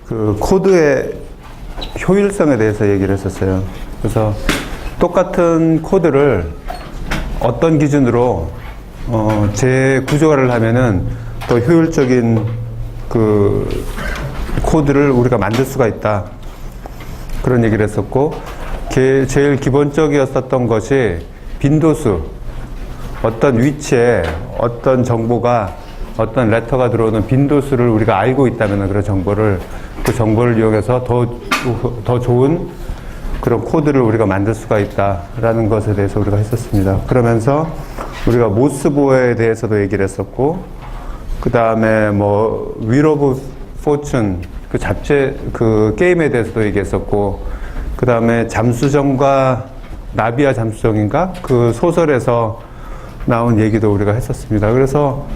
그 코드의 효율성에 대해서 얘기를 했었어요. 그래서 똑같은 코드를 어떤 기준으로 재구조화를 하면은 더 효율적인 그 코드를 우리가 만들 수가 있다. 그런 얘기를 했었고, 제일 기본적이었었던 것이 빈도수, 어떤 위치에 어떤 정보가, 어떤 레터가 들어오는 빈도수를 우리가 알고 있다면 그런 정보를, 그 정보를 이용해서 더 좋은 그런 코드를 우리가 만들 수가 있다라는 것에 대해서 우리가 했었습니다. 그러면서 우리가 모스보어에 대해서도 얘기를 했었고, 그 다음에 뭐 Wheel of Fortune 그 잡지 그 게임에 대해서도 얘기했었고, 그 다음에 잠수정과 나비와 잠수정인가 그 소설에서 나온 얘기도 우리가 했었습니다. 그래서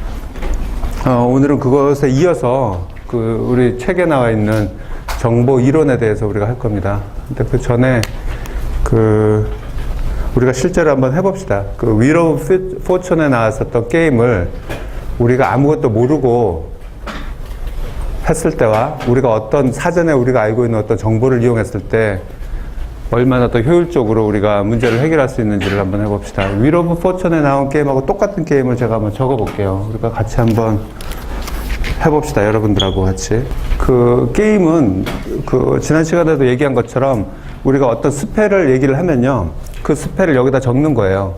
오늘은 그것에 이어서 그 우리 책에 나와 있는 정보 이론에 대해서 우리가 할 겁니다. 근데 그 전에 그 우리가 실제로 한번 해봅시다. 그 Wheel of Fortune에 나왔었던 게임을 우리가 아무것도 모르고 했을 때와 우리가 어떤 사전에 우리가 알고 있는 어떤 정보를 이용했을 때 얼마나 더 효율적으로 우리가 문제를 해결할 수 있는지를 한번 해봅시다. Wheel of Fortune에 나온 게임하고 똑같은 게임을 제가 한번 적어볼게요. 우리가 같이 한번 해봅시다. 여러분들하고 같이. 그 게임은 그 지난 시간에도 얘기한 것처럼 우리가 어떤 스펠을 얘기를 하면요, 그 스펠을 여기다 적는 거예요.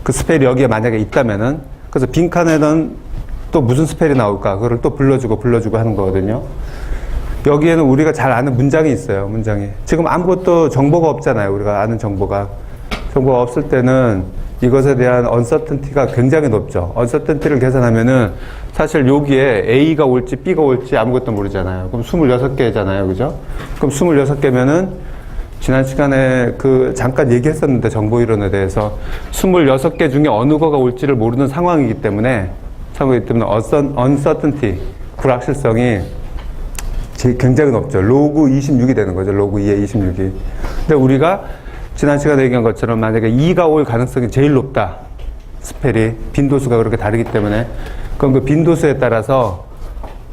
그 스펠이 여기에 만약에 있다면은, 그래서 빈칸에는 또 무슨 스펠이 나올까 그걸 또 불러주고 하는 거거든요. 여기에는 우리가 잘 아는 문장이 있어요. 문장이 지금 아무것도 정보가 없잖아요. 우리가 아는 정보가 없을 때는 이것에 대한 uncertainty가 굉장히 높죠. uncertainty를 계산하면은 사실 여기에 A가 올지 B가 올지 아무것도 모르잖아요. 그럼 26개잖아요. 그죠? 그럼 26개면은 지난 시간에 그 잠깐 얘기했었는데 정보 이론에 대해서 26개 중에 어느 거가 올지를 모르는 상황이기 때문에 uncertainty, 불확실성이 굉장히 높죠. 로그 26이 되는 거죠. 로그 2의 26이. 근데 우리가 지난 시간에 얘기한 것처럼 만약에 2가 올 가능성이 제일 높다. 스펠이 빈도수가 그렇게 다르기 때문에 그럼 그 빈도수에 따라서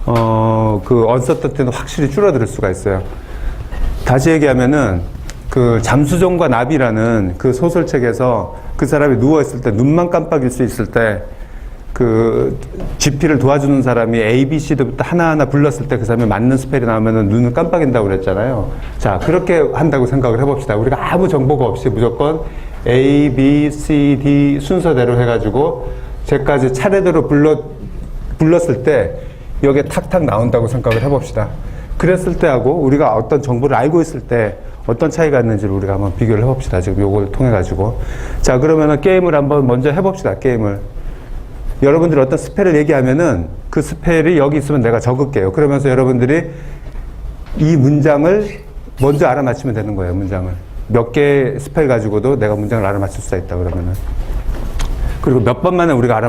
그 uncertainty는 확실히 줄어들 수가 있어요. 다시 얘기하면은 그 잠수정과 나비라는 그 소설책에서 그 사람이 누워있을 때 눈만 깜빡일 수 있을 때 그 GP를 도와주는 사람이 A, B, C부터 하나하나 불렀을 때 그 사람이 맞는 스펠이 나오면은 눈을 깜빡인다고 그랬잖아요. 자, 그렇게 한다고 생각을 해봅시다. 우리가 아무 정보가 없이 무조건 A, B, C, D 순서대로 해가지고 쟤까지 차례대로 불렀을 때 여기에 탁탁 나온다고 생각을 해봅시다. 그랬을 때하고 우리가 어떤 정보를 알고 있을 때 어떤 차이가 있는지를 우리가 한번 비교를 해봅시다. 지금 요걸 통해가지고. 자, 그러면은 게임을 한번 먼저 해봅시다. 게임을. 여러분들이 어떤 스펠을 얘기하면은 그 스펠이 여기 있으면 내가 적을게요. 그러면서 여러분들이 이 문장을 먼저 알아맞히면 되는 거예요. 문장을. 몇 개의 스펠 가지고도 내가 문장을 알아맞힐 수가 있다. 그러면은. 그리고 몇 번 만에 우리가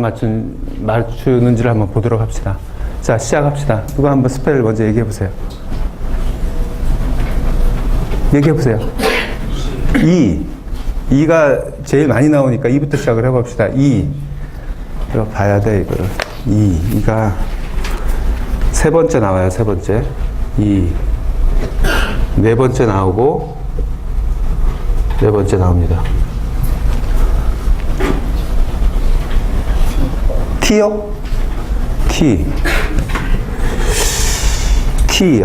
맞추는지를 한번 보도록 합시다. 자, 시작합시다. 누가 한번 스펠을 먼저 얘기해보세요. 얘기해보세요. 2가 제일 많이 나오니까 2부터 시작을 해봅시다. 2. 이거 봐야 돼, 이거를. 2가 세 번째 나와요, 세 번째. 2. 네 번째 나오고, 네 번째 나옵니다. T요? T. T.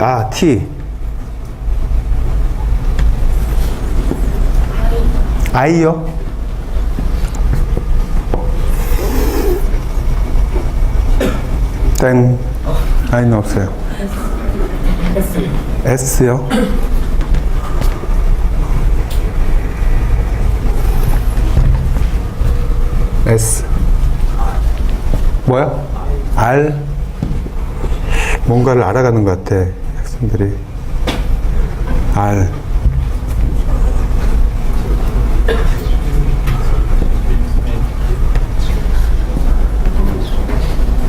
I요? 땡. I는 없어요. S요? S. 뭐야? R. 뭔가를 알아가는 것 같아, 학생들이. R.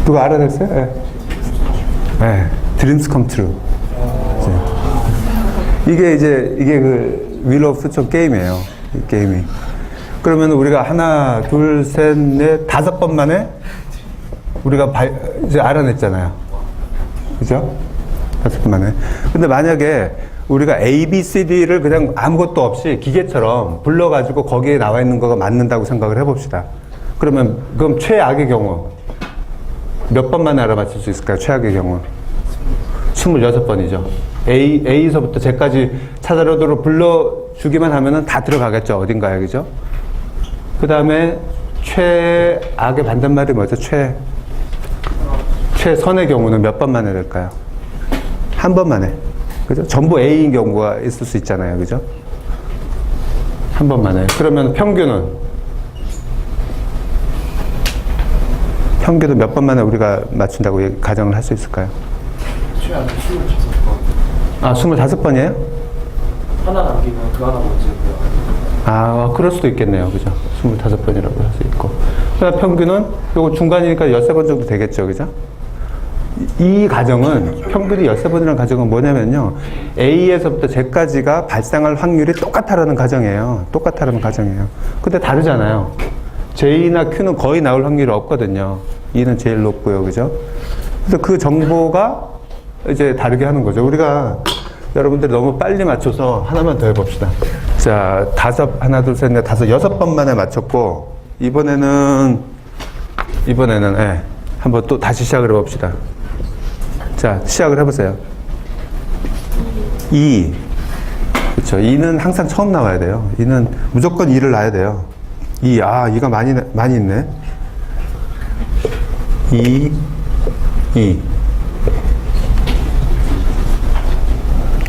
누가 알아냈어요? 네. 네. Dreams come true. 이게 그 Wheel of Fortune 게임이에요. 이 게임이. 그러면 우리가 하나, 둘, 셋, 넷, 5번 만에 우리가 이제 알아냈잖아요. 그죠? 5번 만에. 근데 만약에 우리가 A, B, C, D를 그냥 아무것도 없이 기계처럼 불러가지고 거기에 나와 있는 거가 맞는다고 생각을 해봅시다. 그럼 최악의 경우 몇 번만 알아맞힐 수 있을까요? 최악의 경우 26번이죠. A에서부터 Z까지 찾아오도록 불러주기만 하면은 다 들어가겠죠. 어딘가에, 그죠? 그 다음에 최악의 반대말이 뭐죠? 최선의 경우는 몇 번 만에 될까요? 한 번 만에. 그죠? 전부 A인 경우가 있을 수 있잖아요. 그죠? 한 번 만에. 그러면 평균은 몇 번 만에 우리가 맞춘다고 가정을 할 수 있을까요? 최악의 25번. 아, 25번이에요? 하나 남기면 그 하나 먼저고요. 아, 그럴 수도 있겠네요. 그죠? 25번이라고 할 수 있고. 그다음 평균은 요거 중간이니까 13번 정도 되겠죠. 그죠? 이 가정은, 평균이 13번이라는 가정은 뭐냐면요. A에서부터 Z까지가 발생할 확률이 똑같다라는 가정이에요. 똑같다라는 가정이에요. 근데 다르잖아요. J나 Q는 거의 나올 확률이 없거든요. E는 제일 높고요. 그죠? 그래서 그 정보가 이제 다르게 하는 거죠. 우리가 여러분들이 너무 빨리 맞춰서 하나만 더 해봅시다. 자, 하나, 둘, 셋, 넷, 다섯, 6번 만에 맞췄고, 이번에는, 예, 한번 또 다시 시작을 해봅시다. 자, 시작을 해보세요. 2. 그쵸. 2는 항상 처음 나와야 돼요. 2는 무조건 2를 놔야 돼요. 2. 아, 2가 많이 있네. 2.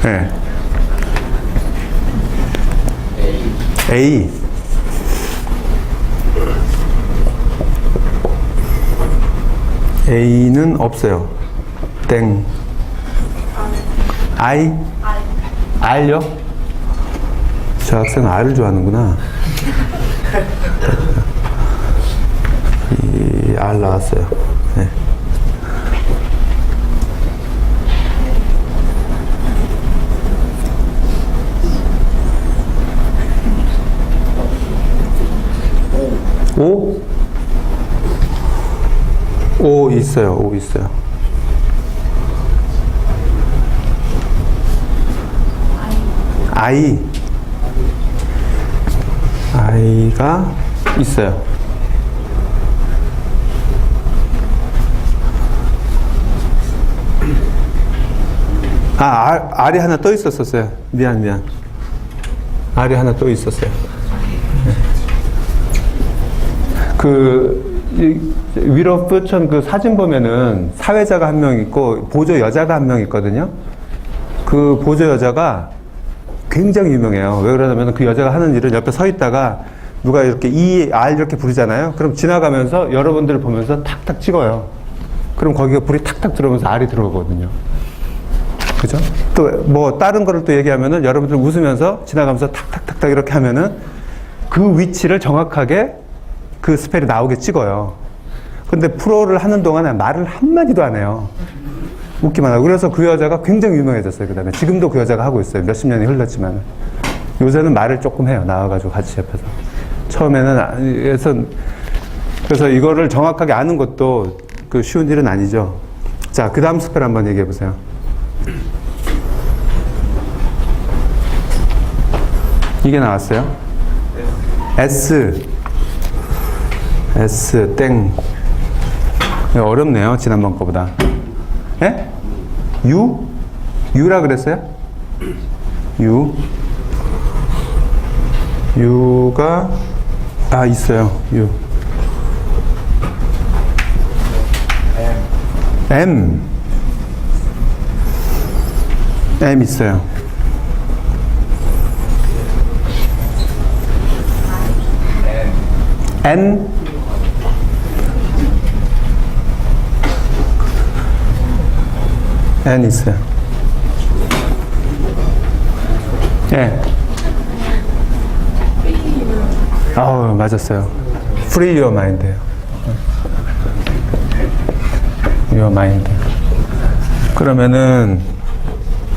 네. A. A는 없어요. 땡. I? R요? 저 학생은 R을 좋아하는구나. 이 R 나왔어요. 네. 오? 오 있어요. 오 있어요. I가 있어요. 아, R이 하나 또 있었어요. 미안. R이 하나 또 있었어요. 위로 푸천 그 사진 보면은 사회자가 한 명 있고 보조 여자가 한 명 있거든요. 그 보조 여자가 굉장히 유명해요. 왜 그러냐면 그 여자가 하는 일은 옆에 서 있다가 누가 이렇게 R 이렇게 부르잖아요. 그럼 지나가면서 여러분들을 보면서 탁탁 찍어요. 그럼 거기가 불이 탁탁 들어오면서 R이 들어오거든요. 그죠? 또 뭐 다른 거를 또 얘기하면은 여러분들 웃으면서 지나가면서 탁탁탁탁 이렇게 하면은 그 위치를 정확하게 그 스펠이 나오게 찍어요. 근데 프로를 하는 동안에 말을 한마디도 안 해요. 웃기만 하고. 그래서 그 여자가 굉장히 유명해졌어요. 그 다음에 지금도 그 여자가 하고 있어요. 몇십 년이 흘렀지만. 요새는 말을 조금 해요. 나와가지고 같이 옆에서. 처음에는, 그래서 이거를 정확하게 아는 것도 그 쉬운 일은 아니죠. 자, 그 다음 스펠 한번 얘기해 보세요. 이게 나왔어요. S 땡. 어렵네요. 지난번 거보다. 예? U라 그랬어요? U가 있어요. M 있어요. N 있어요. 예. 맞았어요. Free your mind예요. Your mind. 그러면은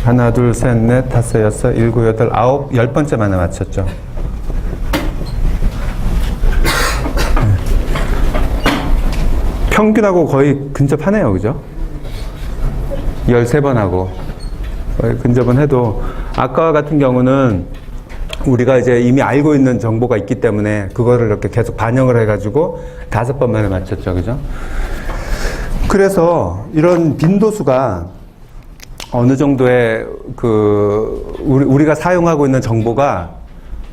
하나, 둘, 셋, 넷, 다섯, 여섯, 일곱, 여덟, 아홉, 10번째 만에 맞췄죠. 평균하고 거의 근접하네요. 그죠? 13번 하고. 근접은 해도 아까와 같은 경우는 우리가 이제 이미 알고 있는 정보가 있기 때문에 그거를 이렇게 계속 반영을 해가지고 5번 만에 맞췄죠. 그죠? 그래서 이런 빈도수가 어느 정도의 우리가 사용하고 있는 정보가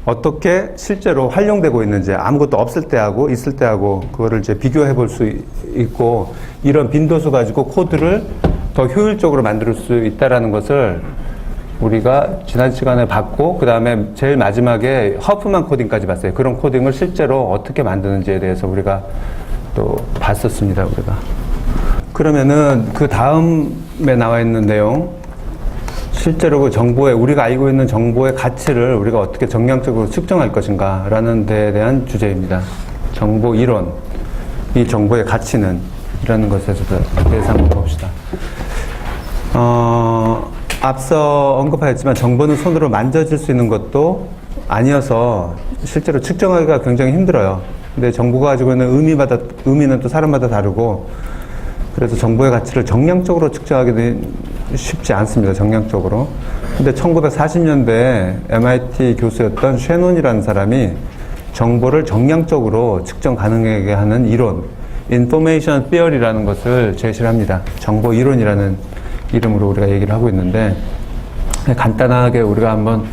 어떻게 실제로 활용되고 있는지 아무것도 없을 때하고 있을 때하고 그거를 이제 비교해 볼 수 있고 이런 빈도수 가지고 코드를 더 효율적으로 만들 수 있다라는 것을 우리가 지난 시간에 봤고 그 다음에 제일 마지막에 허프만 코딩까지 봤어요. 그런 코딩을 실제로 어떻게 만드는지에 대해서 우리가 또 봤었습니다. 우리가. 그러면은 그 다음에 나와 있는 내용 실제로 그 정보에 우리가 알고 있는 정보의 가치를 우리가 어떻게 정량적으로 측정할 것인가 라는 데에 대한 주제입니다. 정보 이론, 이 정보의 가치는 이라는 것에서 대해서 한번 봅시다. 앞서 언급하였지만 정보는 손으로 만져질 수 있는 것도 아니어서 실제로 측정하기가 굉장히 힘들어요. 근데 정보가 가지고 있는 의미는 또 사람마다 다르고 그래서 정보의 가치를 정량적으로 측정하기는 쉽지 않습니다. 정량적으로. 근데 1940년대에 MIT 교수였던 셰논이라는 사람이 정보를 정량적으로 측정 가능하게 하는 이론, Information Theory라는 것을 제시를 합니다. 정보 이론이라는 이름으로 우리가 얘기를 하고 있는데 간단하게 우리가 한번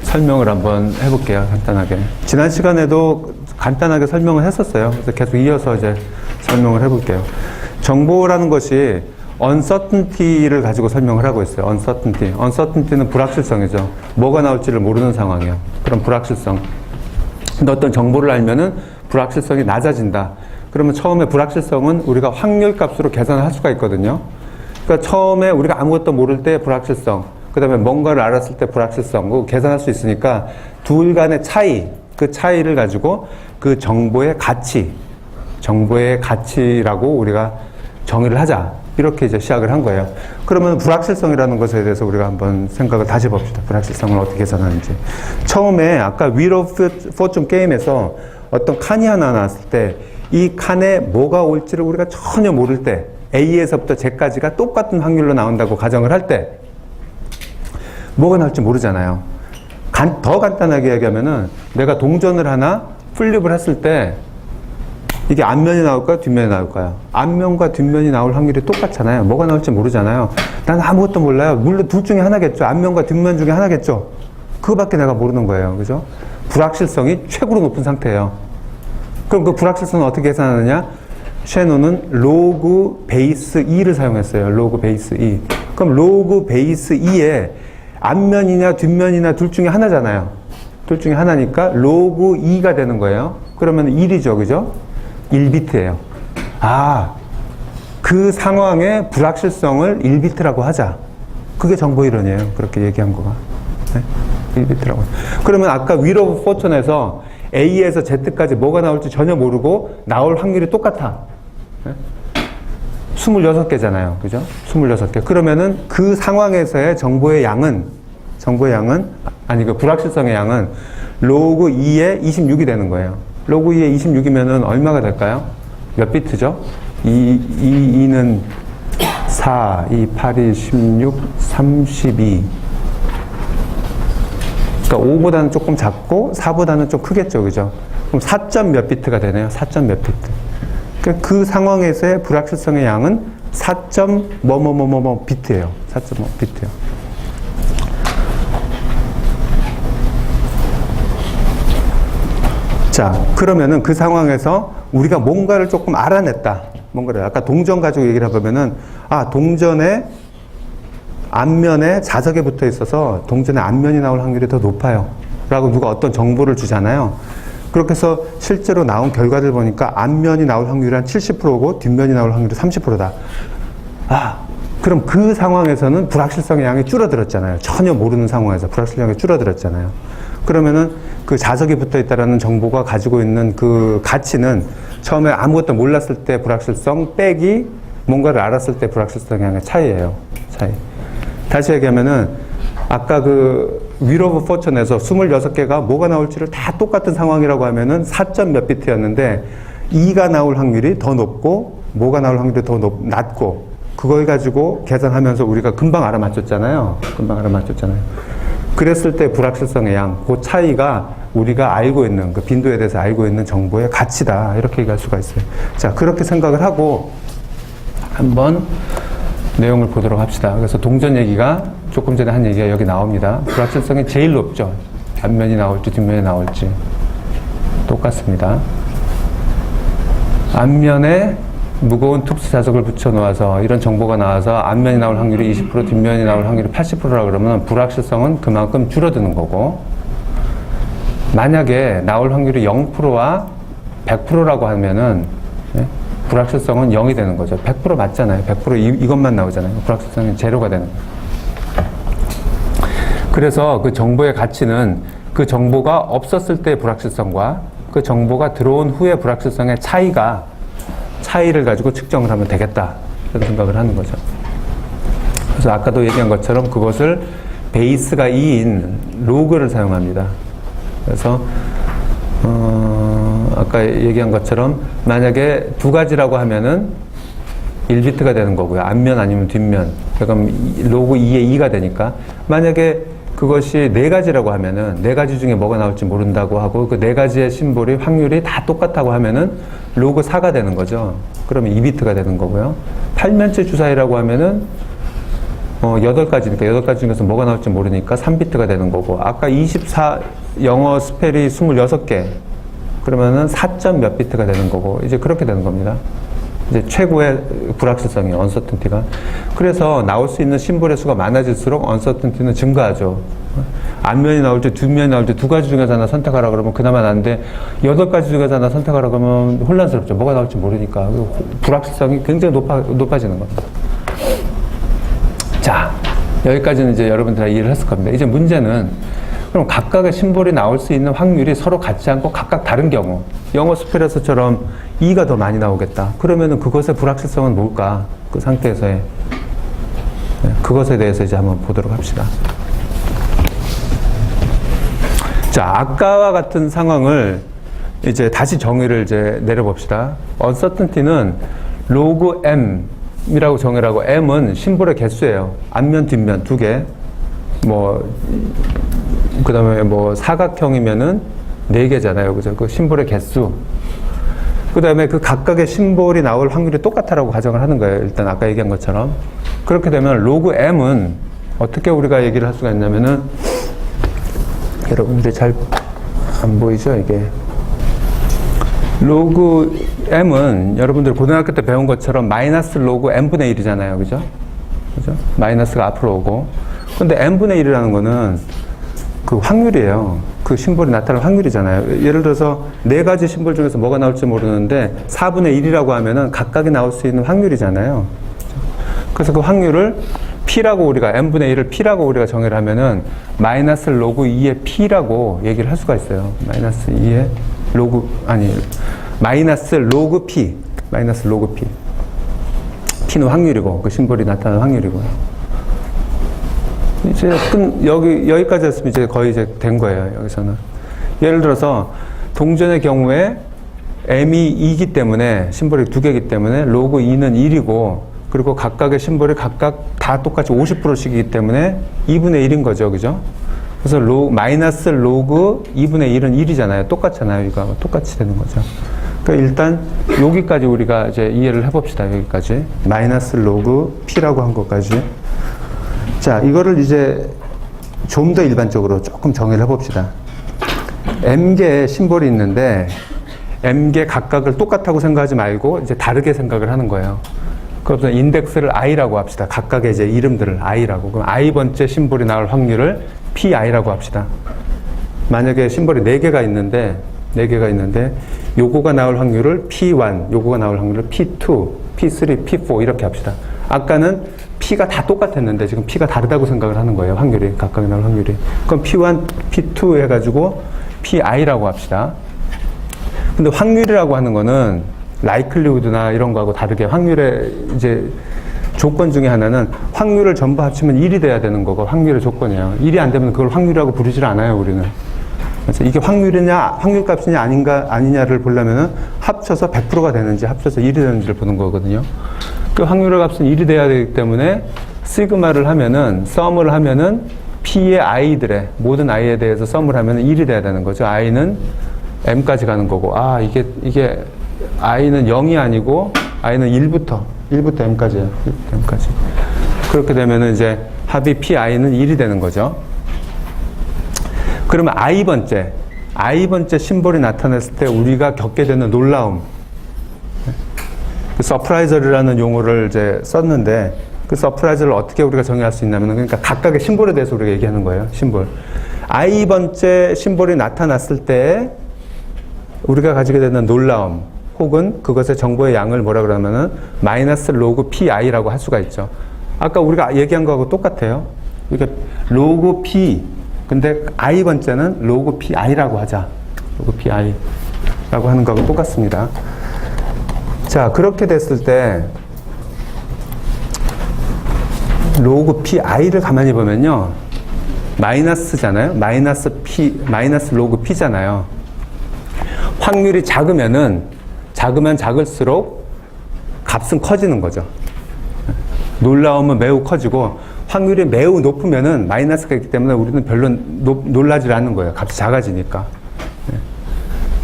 설명을 한번 해볼게요. 간단하게. 지난 시간에도 간단하게 설명을 했었어요. 그래서 계속 이어서 이제 설명을 해볼게요. 정보라는 것이 uncertainty를 가지고 설명을 하고 있어요. uncertainty는 불확실성이죠. 뭐가 나올지를 모르는 상황이에요. 그런 불확실성. 근데 어떤 정보를 알면은 불확실성이 낮아진다. 그러면 처음에 불확실성은 우리가 확률 값으로 계산을 할 수가 있거든요. 그러니까 처음에 우리가 아무것도 모를 때 불확실성, 그 다음에 뭔가를 알았을 때 불확실성, 그거 계산할 수 있으니까 둘 간의 차이, 그 차이를 가지고 그 정보의 가치라고 우리가 정의를 하자. 이렇게 이제 시작을 한 거예요. 그러면 불확실성이라는 것에 대해서 우리가 한번 생각을 다시 봅시다. 불확실성을 어떻게 계산하는지. 처음에 아까 Wheel of Fortune 게임에서 어떤 칸이 하나 나왔을 때 이 칸에 뭐가 올지를 우리가 전혀 모를 때 A에서부터 Z까지가 똑같은 확률로 나온다고 가정을 할 때 뭐가 나올지 모르잖아요. 더 간단하게 얘기하면은 내가 동전을 하나 플립을 했을 때 이게 앞면이 나올까요? 뒷면이 나올까요? 앞면과 뒷면이 나올 확률이 똑같잖아요. 뭐가 나올지 모르잖아요. 난 아무것도 몰라요. 물론 둘 중에 하나겠죠. 앞면과 뒷면 중에 하나겠죠. 그거밖에 내가 모르는 거예요. 그죠? 불확실성이 최고로 높은 상태예요. 그럼 그 불확실성은 어떻게 계산하느냐? 셰논은 로그 베이스 2를 사용했어요. 로그 베이스 2. 그럼 로그 베이스 2에 앞면이냐 뒷면이나 둘 중에 하나잖아요. 둘 중에 하나니까 로그 2가 되는 거예요. 그러면 1이죠. 그죠? 1비트예요. 그 상황의 불확실성을 1비트라고 하자. 그게 정보 이론이에요. 그렇게 얘기한 거가. 네? 1비트라고. 그러면 아까 Wheel of Fortune에서 A에서 Z까지 뭐가 나올지 전혀 모르고 나올 확률이 똑같아. 네? 26개잖아요. 그죠? 26개. 그러면은 그 상황에서의 정보의 양은 그 불확실성의 양은 로그 2에 26이 되는 거예요. 로그 2에 26이면은 얼마가 될까요? 몇 비트죠? 2는 4, 2, 8이 16, 32. 그러니까 5보다는 조금 작고 4보다는 좀 크겠죠. 그죠? 그럼 4점 몇 비트가 되네요. 4점 몇 비트. 그러니까 그 상황에서의 불확실성의 양은 4점 뭐뭐뭐뭐 비트예요. 4.5 비트예요. 자, 그러면은 그 상황에서 우리가 뭔가를 조금 알아냈다. 뭔가를 아까 동전 가지고 얘기를 해보면은 동전의 앞면에 자석에 붙어 있어서 동전의 앞면이 나올 확률이 더 높아요. 라고 누가 어떤 정보를 주잖아요. 그렇게 해서 실제로 나온 결과를 보니까 앞면이 나올 확률이 한 70%고 뒷면이 나올 확률이 30%다. 그럼 그 상황에서는 불확실성의 양이 줄어들었잖아요. 전혀 모르는 상황에서 불확실성의 양이 줄어들었잖아요. 그러면은 그 자석에 붙어 있다라는 정보가 가지고 있는 그 가치는 처음에 아무것도 몰랐을 때 불확실성 빼기 뭔가를 알았을 때 불확실성의 양의 차이예요. 차이. 다시 얘기하면은 아까 그 Wheel of Fortune에서 26개가 뭐가 나올지를 다 똑같은 상황이라고 하면은 4점 몇 비트였는데 2가 나올 확률이 더 높고 뭐가 나올 확률이 더 낮고 그걸 가지고 계산하면서 우리가 금방 알아맞혔잖아요. 금방 알아맞혔잖아요. 그랬을 때 불확실성의 양, 그 차이가 우리가 알고 있는, 그 빈도에 대해서 알고 있는 정보의 가치다. 이렇게 얘기할 수가 있어요. 자, 그렇게 생각을 하고 한번 내용을 보도록 합시다. 그래서 동전 얘기가 조금 전에 한 얘기가 여기 나옵니다. 불확실성이 제일 높죠. 앞면이 나올지 뒷면이 나올지 똑같습니다. 앞면에 무거운 특수 자석을 붙여 놓아서 이런 정보가 나와서 앞면이 나올 확률이 20%, 뒷면이 나올 확률이 80%라 그러면 불확실성은 그만큼 줄어드는 거고, 만약에 나올 확률이 0%와 100%라고 하면은 불확실성은 0이 되는 거죠. 100% 맞잖아요. 100% 이것만 나오잖아요. 불확실성이 제로가 되는 거예요. 그래서 그 정보의 가치는 그 정보가 없었을 때의 불확실성과 그 정보가 들어온 후의 불확실성의 차이를 가지고 측정을 하면 되겠다. 그런 생각을 하는 거죠. 그래서 아까도 얘기한 것처럼 그것을 베이스가 2인 로그를 사용합니다. 그래서 아까 얘기한 것처럼 만약에 두 가지라고 하면은 1비트가 되는 거고요. 앞면 아니면 뒷면. 그럼 로그 2에 2가 되니까, 만약에 그것이 네 가지라고 하면은 네 가지 중에 뭐가 나올지 모른다고 하고 그 네 가지의 심볼이 확률이 다 똑같다고 하면은 로그 4가 되는 거죠. 그러면 2비트가 되는 거고요. 8면체 주사위라고 하면은 8가지니까 8가지 중에서 뭐가 나올지 모르니까 3비트가 되는 거고, 아까 24 영어 스펠이 26개 그러면은 4점 몇 비트가 되는 거고, 이제 그렇게 되는 겁니다. 이제 최고의 불확실성이에요. 언서튼티가. 그래서 나올 수 있는 심볼의 수가 많아질수록 언서튼티는 증가하죠. 앞면이 나올지 뒷면이 나올지 두 가지 중에서 하나 선택하라 그러면 그나마 나은데 8가지 중에서 하나 선택하라 그러면 혼란스럽죠. 뭐가 나올지 모르니까. 불확실성이 굉장히 높아지는 겁니다. 자, 여기까지는 이제 여러분들 다 이해를 했을 겁니다. 이제 문제는 그럼 각각의 심볼이 나올 수 있는 확률이 서로 같지 않고 각각 다른 경우, 영어 스펠에서처럼 2가 더 많이 나오겠다. 그러면은 그것의 불확실성은 뭘까? 그 상태에서의 그것에 대해서 이제 한번 보도록 합시다. 자, 아까와 같은 상황을 이제 다시 정의를 이제 내려봅시다. uncertainty는 로그 m이라고 정의하고, m은 심볼의 개수예요. 앞면, 뒷면 두 개. 그 다음에 사각형이면은 4개잖아요. 그죠? 그 심볼의 개수. 그 다음에 그 각각의 심볼이 나올 확률이 똑같다라고 가정을 하는 거예요. 일단 아까 얘기한 것처럼. 그렇게 되면 로그 m은 어떻게 우리가 얘기를 할 수가 있냐면은, 여러분들이 잘 안 보이죠? 이게. 로그 m은 여러분들 고등학교 때 배운 것처럼 마이너스 로그 n분의 1이잖아요. 그죠? 그죠? 마이너스가 앞으로 오고. 근데 n분의 1이라는 거는 그 확률이에요. 그 심볼이 나타날 확률이잖아요. 예를 들어서 네 가지 심볼 중에서 뭐가 나올지 모르는데 4분의 1이라고 하면은 각각이 나올 수 있는 확률이잖아요. 그래서 그 확률을 P라고 우리가, n분의 1을 P라고 우리가 정의를 하면은 마이너스 로그 2의 P라고 얘기를 할 수가 있어요. 마이너스 2의 마이너스 로그 P. 마이너스 로그 P. P는 확률이고, 그 심볼이 나타나는 확률이고요. 이제 여기까지 했으면 이제 거의 이제 된 거예요. 여기서는. 예를 들어서 동전의 경우에 m이 2이기 때문에, 심볼이 2개이기 때문에 로그 2는 1이고, 그리고 각각의 심볼이 각각 다 똑같이 50%씩이기 때문에 2분의 1인 거죠. 그죠? 그래서 마이너스 로그 2분의 1은 1이잖아요. 똑같잖아요. 이거 똑같이 되는 거죠. 그러니까 일단 여기까지 우리가 이제 이해를 해봅시다. 여기까지. 마이너스 로그 P라고 한 것까지. 자, 이거를 이제 좀 더 일반적으로 조금 정의를 해봅시다. m개의 심볼이 있는데 m개 각각을 똑같다고 생각하지 말고 이제 다르게 생각을 하는 거예요. 그래서 인덱스를 i라고 합시다. 각각의 이제 이름들을 i라고. 그럼 i번째 심볼이 나올 확률을 pi라고 합시다. 만약에 심볼이 4개가 있는데 요거가 나올 확률을 p1, 요거가 나올 확률을 p2, p3, p4 이렇게 합시다. 아까는 P가 다 똑같았는데 지금 P가 다르다고 생각을 하는 거예요. 확률이. 각각이 나올 확률이. 그럼 P1, P2 해가지고 PI라고 합시다. 근데 확률이라고 하는 거는 likelihood나 이런 거하고 다르게 확률의 이제 조건 중에 하나는 확률을 전부 합치면 1이 돼야 되는 거고, 확률의 조건이에요. 1이 안 되면 그걸 확률이라고 부르질 않아요, 우리는. 그래서 이게 확률이냐, 확률값이냐 아니냐를 보려면은 합쳐서 100%가 되는지 합쳐서 1이 되는지를 보는 거거든요. 그 확률의 값은 1이 돼야 되기 때문에 시그마를 하면은 썸을 하면은 P의 i들의 모든 i에 대해서 썸을 하면은 1이 돼야 되는 거죠. i는 m까지 가는 거고, 이게 i는 0이 아니고 i는 1부터 m까지예요. 1부터 m까지. 그렇게 되면은 이제 합이 pi는 1이 되는 거죠. 그러면 i번째 심볼이 나타났을 때 우리가 겪게 되는 놀라움. 그 서프라이저라는 용어를 이제 썼는데 그 서프라이저를 어떻게 우리가 정의할 수 있냐면 그러니까 각각의 심볼에 대해서 우리가 얘기하는 거예요. 심볼. i번째 심볼이 나타났을 때 우리가 가지게 되는 놀라움 혹은 그것의 정보의 양을 뭐라 그러면은 마이너스 로그 pi라고 할 수가 있죠. 아까 우리가 얘기한 거하고 똑같아요. 그러니까 로그 p 근데 i번째는 로그 pi라고 하자. 로그 pi라고 하는 거하고 똑같습니다. 자, 그렇게 됐을 때 로그 pi를 가만히 보면요. 마이너스잖아요. 마이너스 로그 p잖아요. 확률이 작으면 작을수록 값은 커지는 거죠. 놀라움은 매우 커지고 확률이 매우 높으면은 마이너스가 있기 때문에 우리는 별로 놀라지 않는 거예요. 값이 작아지니까.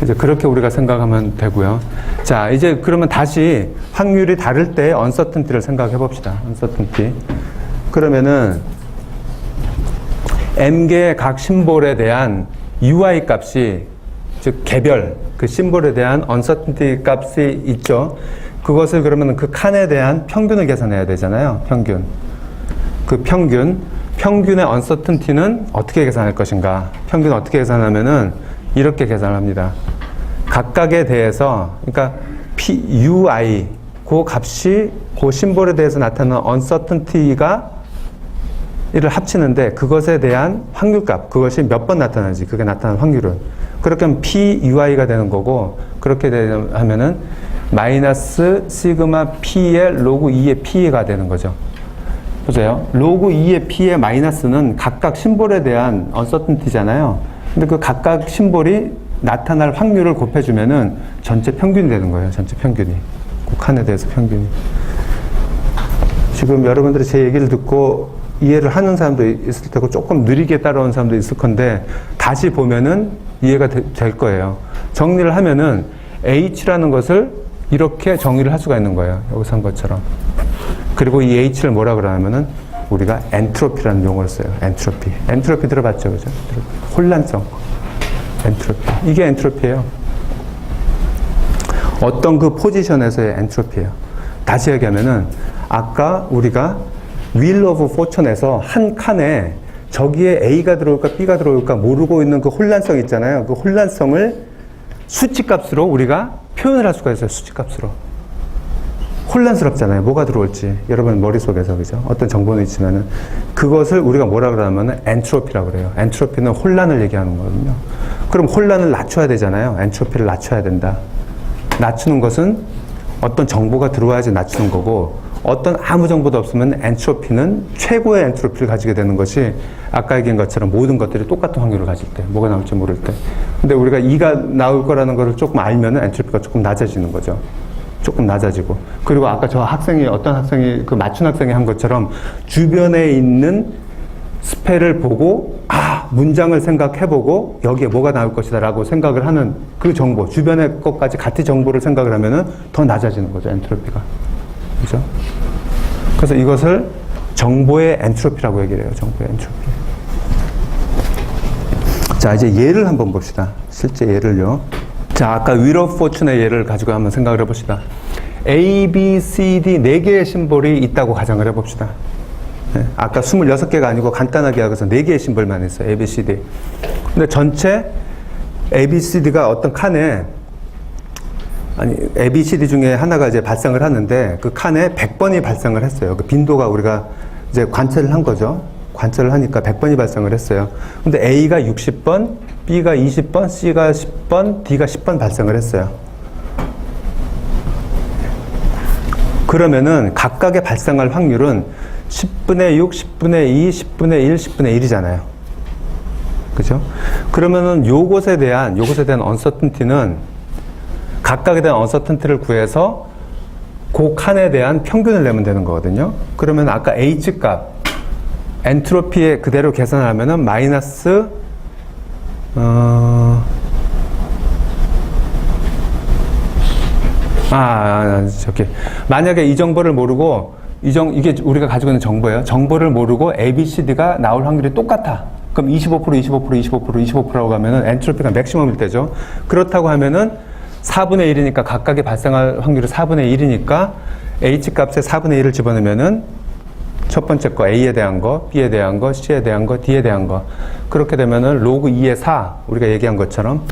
이제 그렇게 우리가 생각하면 되고요. 자, 이제 그러면 다시 확률이 다를 때 uncertainty를 생각해 봅시다. uncertainty. 그러면은 m개의 각 심볼에 대한 UI 값이 즉 개별 그 심볼에 대한 uncertainty 값이 있죠. 그것을 그러면 그 칸에 대한 평균을 계산해야 되잖아요. 평균. 그 평균의 uncertainty는 어떻게 계산할 것인가? 평균 어떻게 계산하면은 이렇게 계산합니다. 각각에 대해서, 그러니까 UI, 그 값이 그 심볼에 대해서 나타나는 uncertainty가 이를 합치는데 그것에 대한 확률값, 그것이 몇 번 나타나는지, 그게 나타나는 확률은. 그렇게 하면 PUI가 되는 거고, 그렇게 하면은 마이너스 시그마 P의 로그 2의 P가 되는 거죠. 보세요. 로그 2의 P의 마이너스는 각각 심볼에 대한 uncertainty잖아요. 근데 그 각각 심볼이 나타날 확률을 곱해주면은 전체 평균이 되는 거예요. 전체 평균이. 그 칸에 대해서 평균이. 지금 여러분들이 제 얘기를 듣고 이해를 하는 사람도 있을 테고 조금 느리게 따라오는 사람도 있을 건데 다시 보면은 이해가 될 거예요. 정리를 하면은 H라는 것을 이렇게 정의를 할 수가 있는 거예요. 여기서 한 것처럼. 그리고 이 H를 뭐라 그러냐면은 우리가 엔트로피라는 용어를 써요. 엔트로피. 엔트로피 들어봤죠? 그죠? 혼란성. 엔트로피. 이게 엔트로피예요. 어떤 그 포지션에서의 엔트로피예요. 다시 얘기하면은 아까 우리가 윌 오브 포천에서 한 칸에 저기에 A가 들어올까 B가 들어올까 모르고 있는 그 혼란성 있잖아요. 그 혼란성을 수치값으로 우리가 표현을 할 수가 있어요. 수치값으로. 혼란스럽잖아요. 뭐가 들어올지. 여러분 머릿속에서, 그죠? 어떤 정보는 있지만은 그것을 우리가 뭐라 그러냐면은 엔트로피라고 그래요. 엔트로피는 혼란을 얘기하는 거거든요. 그럼 혼란을 낮춰야 되잖아요. 엔트로피를 낮춰야 된다. 낮추는 것은 어떤 정보가 들어와야지 낮추는 거고, 어떤 아무 정보도 없으면 엔트로피는 최고의 엔트로피를 가지게 되는 것이 아까 얘기한 것처럼 모든 것들이 똑같은 확률을 가질 때, 뭐가 나올지 모를 때. 근데 우리가 2가 나올 거라는 것을 조금 알면은 엔트로피가 조금 낮아지는 거죠. 조금 낮아지고. 그리고 아까 저 학생이, 어떤 학생이, 그 맞춘 학생이 한 것처럼 주변에 있는 스펠을 보고, 문장을 생각해보고 여기에 뭐가 나올 것이다 라고 생각을 하는 그 정보, 주변의 것까지 같은 정보를 생각을 하면은 더 낮아지는 거죠, 엔트로피가. 그죠? 그래서 이것을 정보의 엔트로피라고 얘기를 해요. 정보의 엔트로피. 자, 이제 예를 한번 봅시다. 실제 예를요. 자, 아까 윌 오브 포춘의 예를 가지고 한번 생각을 해봅시다. A, B, C, D 4개의 심볼이 있다고 가정을 해봅시다. 네, 아까 26개가 아니고 간단하게 하고서 4개의 심볼만 했어요. A, B, C, D. 근데 전체 A, B, C, D가 어떤 칸에 A, B, C, D 중에 하나가 이제 발생을 하는데 그 칸에 100번이 발생을 했어요. 그 빈도가 우리가 이제 관찰을 한 거죠. 관찰을 하니까 100번이 발생을 했어요. 근데 A가 60번, B가 20번, C가 10번, D가 10번 발생을 했어요. 그러면은 각각의 발생할 확률은 10분의 6, 10분의 2, 10분의 1, 10분의 1이잖아요. 그죠? 그러면은 요것에 대한 uncertainty는 각각에 대한 uncertainty를 구해서 그 칸에 대한 평균을 내면 되는 거거든요. 그러면 아까 H 값, 엔트로피에 그대로 계산하면은 마이너스, 만약에 이 정보를 모르고, 이게 우리가 가지고 있는 정보예요. 정보를 모르고 A, B, C, D가 나올 확률이 똑같아. 그럼 25%라고 하면은 엔트로피가 맥시멈일 때죠. 그렇다고 하면은 4분의 1이니까 각각의 발생할 확률이 4분의 1이니까 H 값에 4분의 1을 집어넣으면은 첫 번째 거 A에 대한 거, B에 대한 거, C에 대한 거, D에 대한 거. 그렇게 되면은 로그 2의 4, 우리가 얘기한 것처럼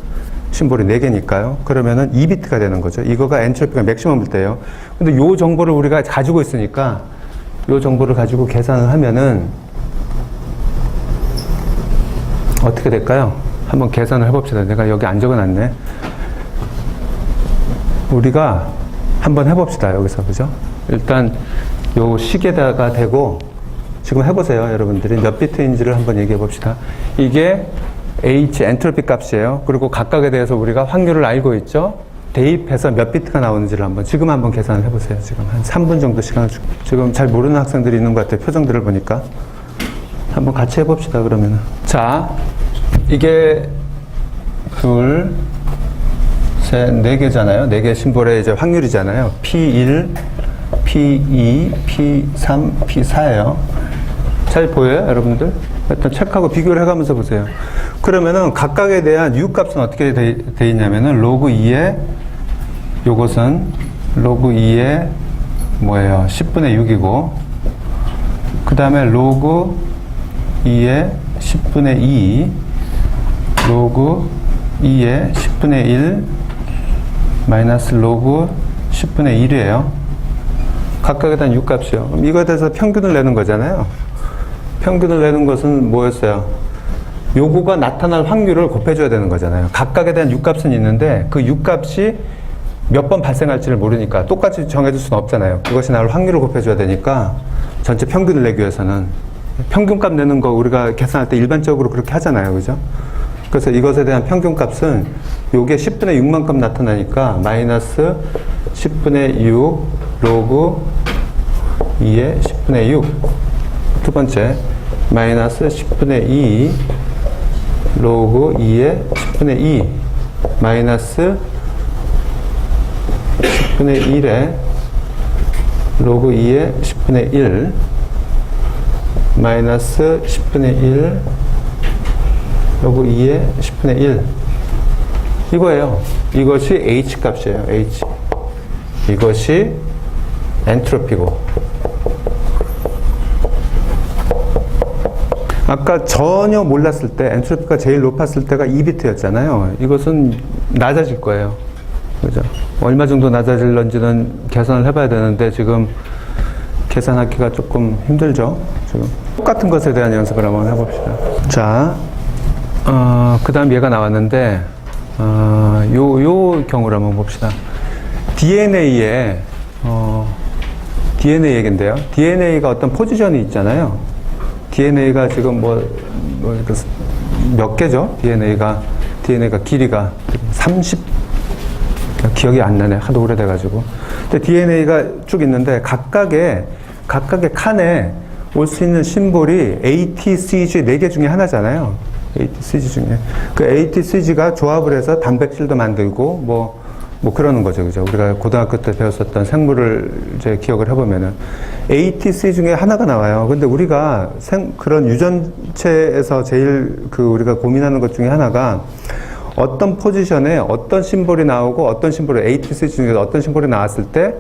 심볼이 4개니까요. 그러면은 2비트가 되는 거죠. 이거가 엔트로피가 맥시멈일 때예요. 근데 요 정보를 우리가 가지고 있으니까 요 정보를 가지고 계산을 하면은 어떻게 될까요? 한번 계산을 해봅시다. 내가 여기 안 적어놨네. 우리가 한번 해봅시다. 여기서, 그죠? 일단 요 식에다가 대고 지금 해보세요. 여러분들이 몇 비트인지를 한번 얘기해 봅시다. 이게 H 엔트로피 값이에요. 그리고 각각에 대해서 우리가 확률을 알고 있죠. 대입해서 몇 비트가 나오는지를 지금 한번 계산을 해보세요. 지금 한 3분 정도 시간을 지금 잘 모르는 학생들이 있는 것 같아요. 표정들을 보니까. 한번 같이 해봅시다. 그러면은. 자, 이게 둘, 셋, 4개잖아요. 4개 심볼의 이제 확률이잖아요. P1, P2, P3, P4예요. 잘 보여요, 여러분들? 일단 체크하고 비교를 해가면서 보세요. 그러면은 각각에 대한 U 값은 어떻게 돼 있냐면은 로그 2에 요것은 로그 2에 뭐예요? 10분의 6이고 그 다음에 로그 2에 10분의 2 로그 2에 10분의 1 마이너스 로그 10분의 1이에요. 각각에 대한 U 값이요. 그럼 이거에 대해서 평균을 내는 거잖아요. 평균을 내는 것은 뭐였어요? 요거가 나타날 확률을 곱해줘야 되는 거잖아요. 각각에 대한 U 값은 있는데 그 U 값이 몇 번 발생할지를 모르니까 똑같이 정해줄 수는 없잖아요. 그것이 나올 확률을 곱해줘야 되니까 전체 평균을 내기 위해서는 평균값 내는 거 우리가 계산할 때 일반적으로 그렇게 하잖아요. 그죠? 그래서 이것에 대한 평균값은 요게 10분의 6만큼 나타나니까 마이너스 10분의 6 로그 2의 10분의 6 두 번째 마이너스 10분의 2 로그 2의 10분의 2 마이너스 10분의 1에 로그 2의 10분의 1 마이너스 10분의 1 로그 2의 10분의 1 이거예요. 이것이 H 값이에요. H. 이것이 엔트로피고 아까 전혀 몰랐을 때 엔트로피가 제일 높았을 때가 2비트였잖아요. 이것은 낮아질 거예요. 그죠? 얼마 정도 낮아질런지는 계산을 해봐야 되는데 지금 계산하기가 조금 힘들죠. 지금 똑같은 것에 대한 연습을 한번 해봅시다. 자, 그 다음 얘가 나왔는데 요 경우를 한번 봅시다. DNA에 DNA 얘긴데요. DNA가 어떤 포지션이 있잖아요. DNA가 지금 몇 개죠? DNA가 길이가 30 기억이 안 나네. 하도 오래돼가지고. 근데 DNA가 쭉 있는데 각각의 칸에 올 수 있는 심볼이 ATCG 4개 중에 하나잖아요. ATCG 중에. 그 ATCG가 조합을 해서 단백질도 만들고 뭐 그러는 거죠. 그죠? 우리가 고등학교 때 배웠었던 생물을 이제 기억을 해보면은 ATC 중에 하나가 나와요. 근데 우리가 그런 유전체에서 제일 우리가 고민하는 것 중에 하나가 어떤 포지션에 어떤 심볼이 나오고 어떤 심볼이 ATC 중에서 어떤 심볼이 나왔을 때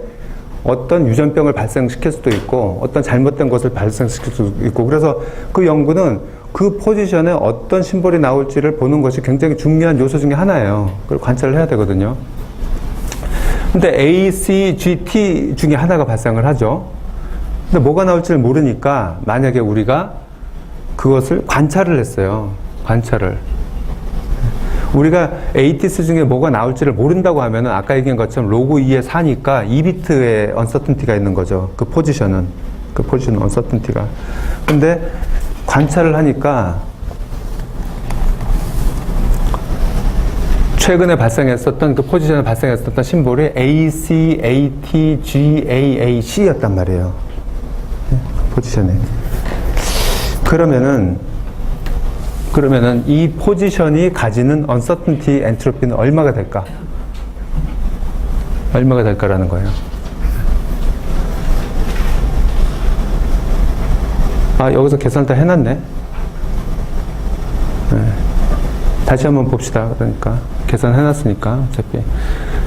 어떤 유전병을 발생시킬 수도 있고 어떤 잘못된 것을 발생시킬 수도 있고 그래서 그 연구는 그 포지션에 어떤 심볼이 나올지를 보는 것이 굉장히 중요한 요소 중에 하나예요. 그걸 관찰을 해야 되거든요. 근데 A, C, G, T 중에 하나가 발생을 하죠. 근데 뭐가 나올지를 모르니까 만약에 우리가 그것을 관찰을 했어요. 관찰을. 우리가 ATC 중에 뭐가 나올지를 모른다고 하면은 아까 얘기한 것처럼 로그 2의 4니까 2비트의 언서튼티가 있는 거죠. 그 포지션 언서튼티가. 근데 관찰을 하니까 최근에 발생했었던 그 포지션에 발생했었던 심볼이 AC, AT, GAAC였단 말이에요. 포지션에. 그러면은 이 포지션이 가지는 uncertainty 엔트로피는 얼마가 될까? 얼마가 될까라는 거예요. 아, 여기서 계산을 다 해놨네. 네. 다시 한번 봅시다. 그러니까 계산해놨으니까 어차피.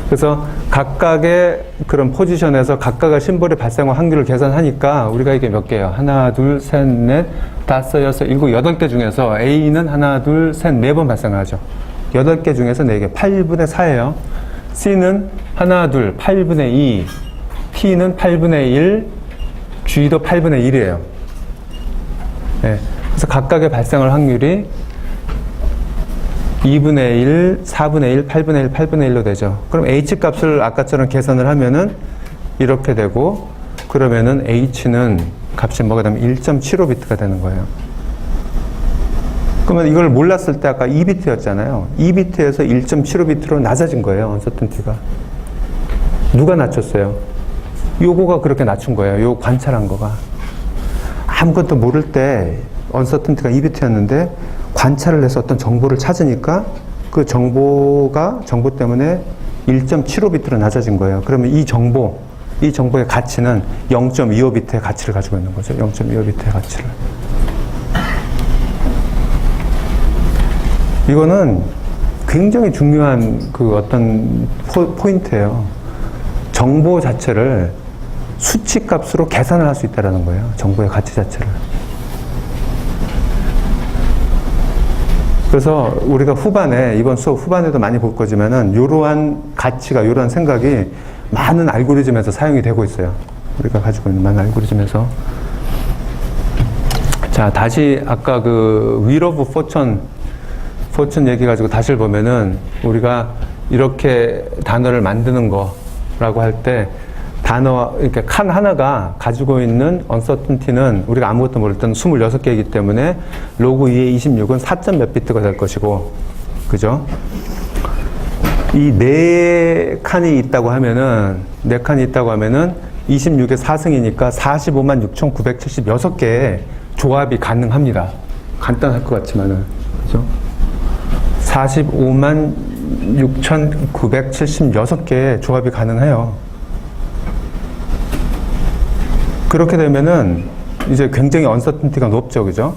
그래서 각각의 그런 포지션에서 각각의 심볼의 발생과 확률을 계산하니까 우리가 이게 몇 개예요? 하나, 둘, 셋, 넷, 다섯, 여섯, 일곱, 여덟 개 중에서 A는 하나, 둘, 셋, 네 번 발생하죠. 8개 중에서 4개, 8분의 4예요. C는 하나, 둘, 8분의 2, T는 8분의 1, G도 8분의 1이에요. 네. 그래서 각각의 발생할 확률이 2분의 1, 4분의 1, 8분의 1, 8분의 1로 되죠. 그럼 H 값을 아까처럼 계산을 하면은 이렇게 되고, 그러면은 H는 값이 뭐가 되면 1.75비트가 되는 거예요. 그러면 이걸 몰랐을 때 아까 2비트였잖아요. 2비트에서 1.75비트로 낮아진 거예요. 언서튼티가. 누가 낮췄어요? 요거가 그렇게 낮춘 거예요. 요 관찰한 거가. 아무것도 모를 때 언서튼티가 2비트였는데 관찰을 해서 어떤 정보를 찾으니까 그 정보 때문에 1.75비트로 낮아진 거예요. 그러면 이 정보의 가치는 0.25비트의 가치를 가지고 있는 거죠. 0.25비트의 가치를. 이거는 굉장히 중요한 그 어떤 포인트예요. 정보 자체를 수치 값으로 계산을 할 수 있다는 거예요. 정보의 가치 자체를. 그래서 우리가 이번 수업 후반에도 많이 볼 거지만은, 요러한 가치가, 요러한 생각이 많은 알고리즘에서 사용이 되고 있어요. 우리가 가지고 있는 많은 알고리즘에서. 자, 다시 아까 그 wheel of fortune 얘기 가지고 다시 보면은, 우리가 이렇게 단어를 만드는 거라고 할 때, 이렇게 칸 하나가 가지고 있는 uncertainty는 우리가 아무것도 모를 때는 26개이기 때문에 로그 2의 26은 4점 몇 비트가 될 것이고, 그죠? 이 네 칸이 있다고 하면은 26의 4승이니까 456,976개의 조합이 가능합니다. 간단할 것 같지만은, 그죠? 456,976개의 조합이 가능해요. 그렇게 되면은 이제 굉장히 언서튼티가 높죠, 그죠?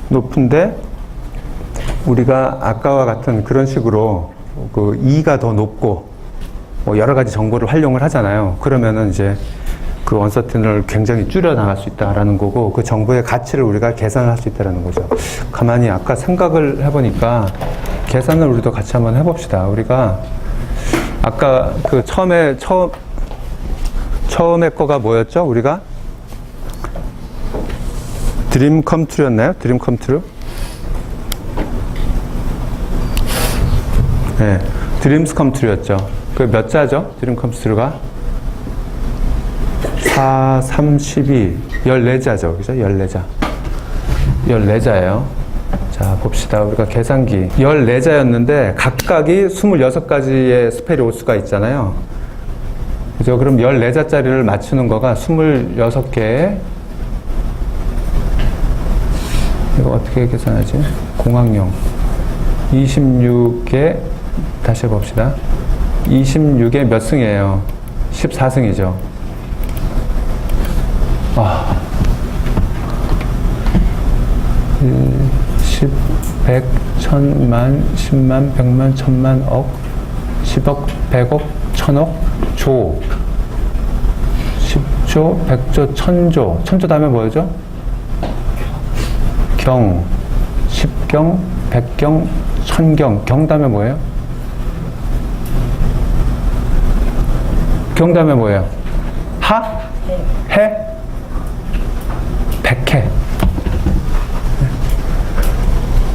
높은데 우리가 아까와 같은 그런 식으로 그 2가 더 높고 뭐 여러 가지 정보를 활용을 하잖아요. 그러면은 이제 그 언서튼을 굉장히 줄여 나갈 수 있다라는 거고, 그 정보의 가치를 우리가 계산할 수 있다라는 거죠. 가만히 아까 생각을 해보니까 계산을 우리도 같이 한번 해봅시다. 우리가 아까 그 처음에 거가 뭐였죠? 우리가 드림 컴트루였나요? 드림 컴트루? 네, 드림스 컴트루였죠. 그 몇 자죠? 드림 컴트루가 4, 3, 12, 14자죠. 그죠? 14자. 14자예요. 자, 봅시다. 우리가 계산기 14자였는데 각각이 26가지의 스펠이 올 수가 있잖아요. 그죠? 그럼 14자짜리를 맞추는 거가 26개의, 이거 어떻게 계산하지? 공학용 26개, 다시 해봅시다. 26의 몇 승이에요? 14승이죠. 10, 100, 1000만, 10만, 100만, 1000만, 억, 10억, 100억, 1000억, 조, 10조, 100조, 1000조. 1000조 다음에 뭐죠? 경, 10경, 100경, 1000경. 경 다음에 뭐예요? 경 다음에 뭐예요? 하? 해? 100회.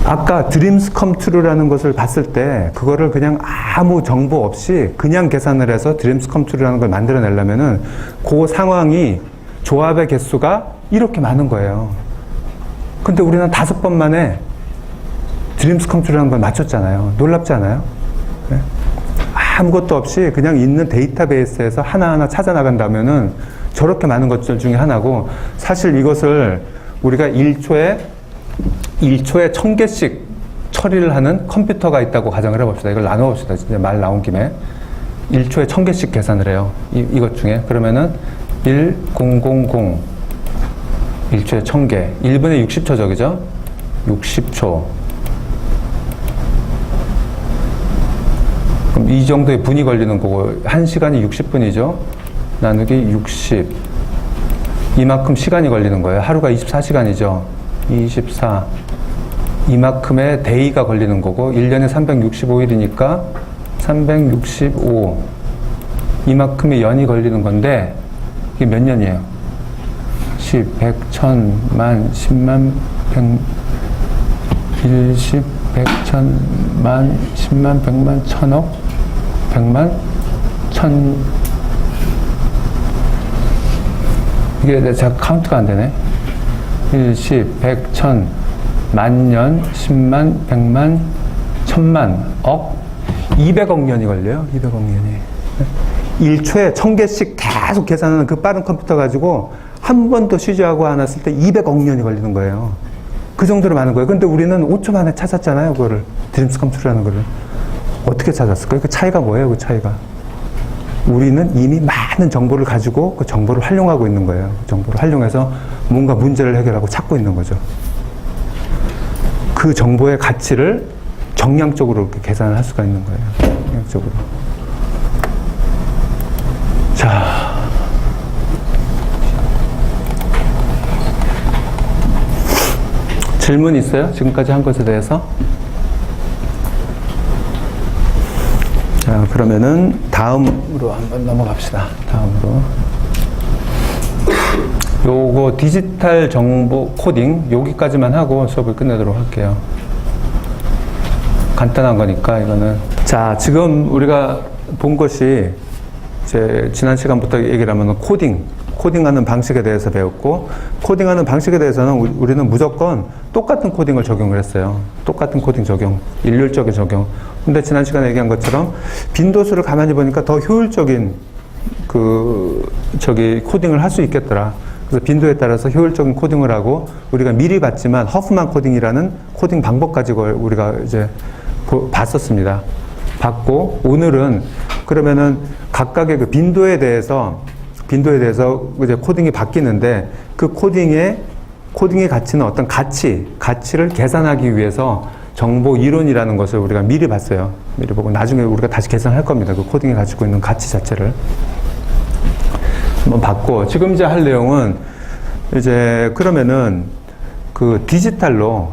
아까 드림스 컴트루라는 것을 봤을 때 그거를 그냥 아무 정보 없이 그냥 계산을 해서 드림스 컴트루라는 걸 만들어내려면은 그 상황이, 조합의 개수가 이렇게 많은 거예요. 근데 우리는 5번 만에 드림스 컴트루라는 걸 맞췄잖아요. 놀랍지 않아요? 네? 아무것도 없이 그냥 있는 데이터베이스에서 하나하나 찾아 나간다면은 저렇게 많은 것들 중에 하나고, 사실 이것을 우리가 1초에 1000개씩 처리를 하는 컴퓨터가 있다고 가정을 해봅시다. 이걸 나눠봅시다. 진짜 말 나온 김에. 1초에 1000개씩 계산을 해요. 이것 중에. 그러면은 1000, 1초에 1000개. 1분에 60초 적이죠? 60초. 그럼 이 정도의 분이 걸리는 거고, 1시간이 60분이죠? 나누기 60. 이만큼 시간이 걸리는 거예요. 하루가 24시간이죠? 24. 이만큼의 데이가 걸리는 거고, 1년에 365일이니까 365. 이만큼의 연이 걸리는 건데, 이게 몇 년이에요? 10, 100, 1000, 만, 10만, 100, 1, 10, 100, 1000, 만, 10만, 100만, 1000억, 100만, 1000. 이게 제가 카운트가 안 되네. 1, 10, 100, 1000, 만년, 10만, 100만, 1000만, 억, 200억 년이 걸려요. 200억 년이. 1초에 1000개씩 계속 계산하는 그 빠른 컴퓨터 가지고 한 번도 쉬지 하고 안 왔을 때 200억 년이 걸리는 거예요. 그 정도로 많은 거예요. 근데 우리는 5초 만에 찾았잖아요. 그거를. 드림스 컴퓨터라는 거를. 어떻게 찾았을까요? 그 차이가 뭐예요? 그 차이가. 우리는 이미 많은 정보를 가지고 그 정보를 활용하고 있는 거예요. 그 정보를 활용해서 뭔가 문제를 해결하고 찾고 있는 거죠. 그 정보의 가치를 정량적으로 이렇게 계산을 할 수가 있는 거예요. 정량적으로. 자. 질문 있어요? 지금까지 한 것에 대해서? 자, 그러면은 다음으로 한번 넘어갑시다. 다음으로. 요거 디지털 정보 코딩 여기까지만 하고 수업을 끝내도록 할게요. 간단한 거니까 이거는. 자, 지금 우리가 본 것이 이제 지난 시간부터 얘기를 하면 코딩하는 방식에 대해서 배웠고, 코딩하는 방식에 대해서는 우리는 무조건 똑같은 코딩을 적용을 했어요. 똑같은 코딩 적용, 일률적인 적용. 근데 지난 시간에 얘기한 것처럼 빈도수를 가만히 보니까 더 효율적인 코딩을 할 수 있겠더라. 그래서 빈도에 따라서 효율적인 코딩을 하고, 우리가 미리 봤지만 허프만 코딩이라는 코딩 방법 가지고 우리가 이제 봤었습니다. 봤고, 오늘은 그러면은 각각의 그 빈도에 대해서 이제 코딩이 바뀌는데, 그 코딩의 가치는 어떤 가치를 계산하기 위해서 정보 이론이라는 것을 우리가 미리 봤어요. 미리 보고 나중에 우리가 다시 계산할 겁니다. 그 코딩이 가지고 있는 가치 자체를 한번 봤고, 지금 이제 할 내용은 이제 그러면은 그 디지털로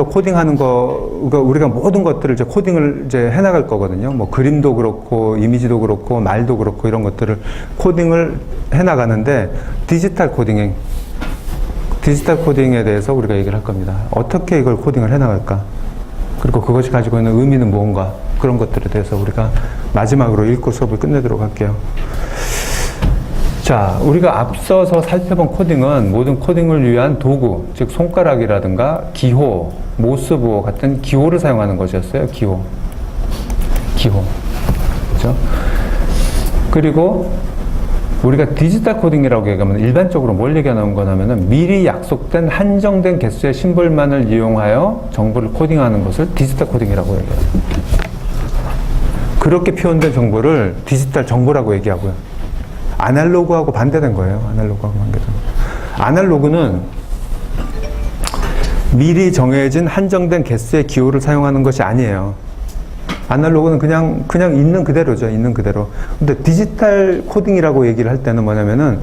코딩하는 거가 우리가 모든 것들을 이제 코딩을 이제 해나갈 거거든요. 뭐 그림도 그렇고 이미지도 그렇고 말도 그렇고 이런 것들을 코딩을 해나가는데, 디지털 코딩에 대해서 우리가 얘기를 할 겁니다. 어떻게 이걸 코딩을 해나갈까? 그리고 그것이 가지고 있는 의미는 무언가? 그런 것들에 대해서 우리가 마지막으로 읽고 수업을 끝내도록 할게요. 자, 우리가 앞서서 살펴본 코딩은 모든 코딩을 위한 도구, 즉 손가락이라든가 기호, 모스부호 같은 기호를 사용하는 것이었어요. 기호. 그렇죠? 그리고 우리가 디지털 코딩이라고 얘기하면 일반적으로 뭘 얘기하는 거냐면은 미리 약속된 한정된 개수의 심볼만을 이용하여 정보를 코딩하는 것을 디지털 코딩이라고 얘기해요. 그렇게 표현된 정보를 디지털 정보라고 얘기하고요. 아날로그하고 반대된 거예요. 아날로그는 미리 정해진 한정된 개수의 기호를 사용하는 것이 아니에요. 아날로그는 그냥 있는 그대로죠. 있는 그대로. 근데 디지털 코딩이라고 얘기를 할 때는 뭐냐면은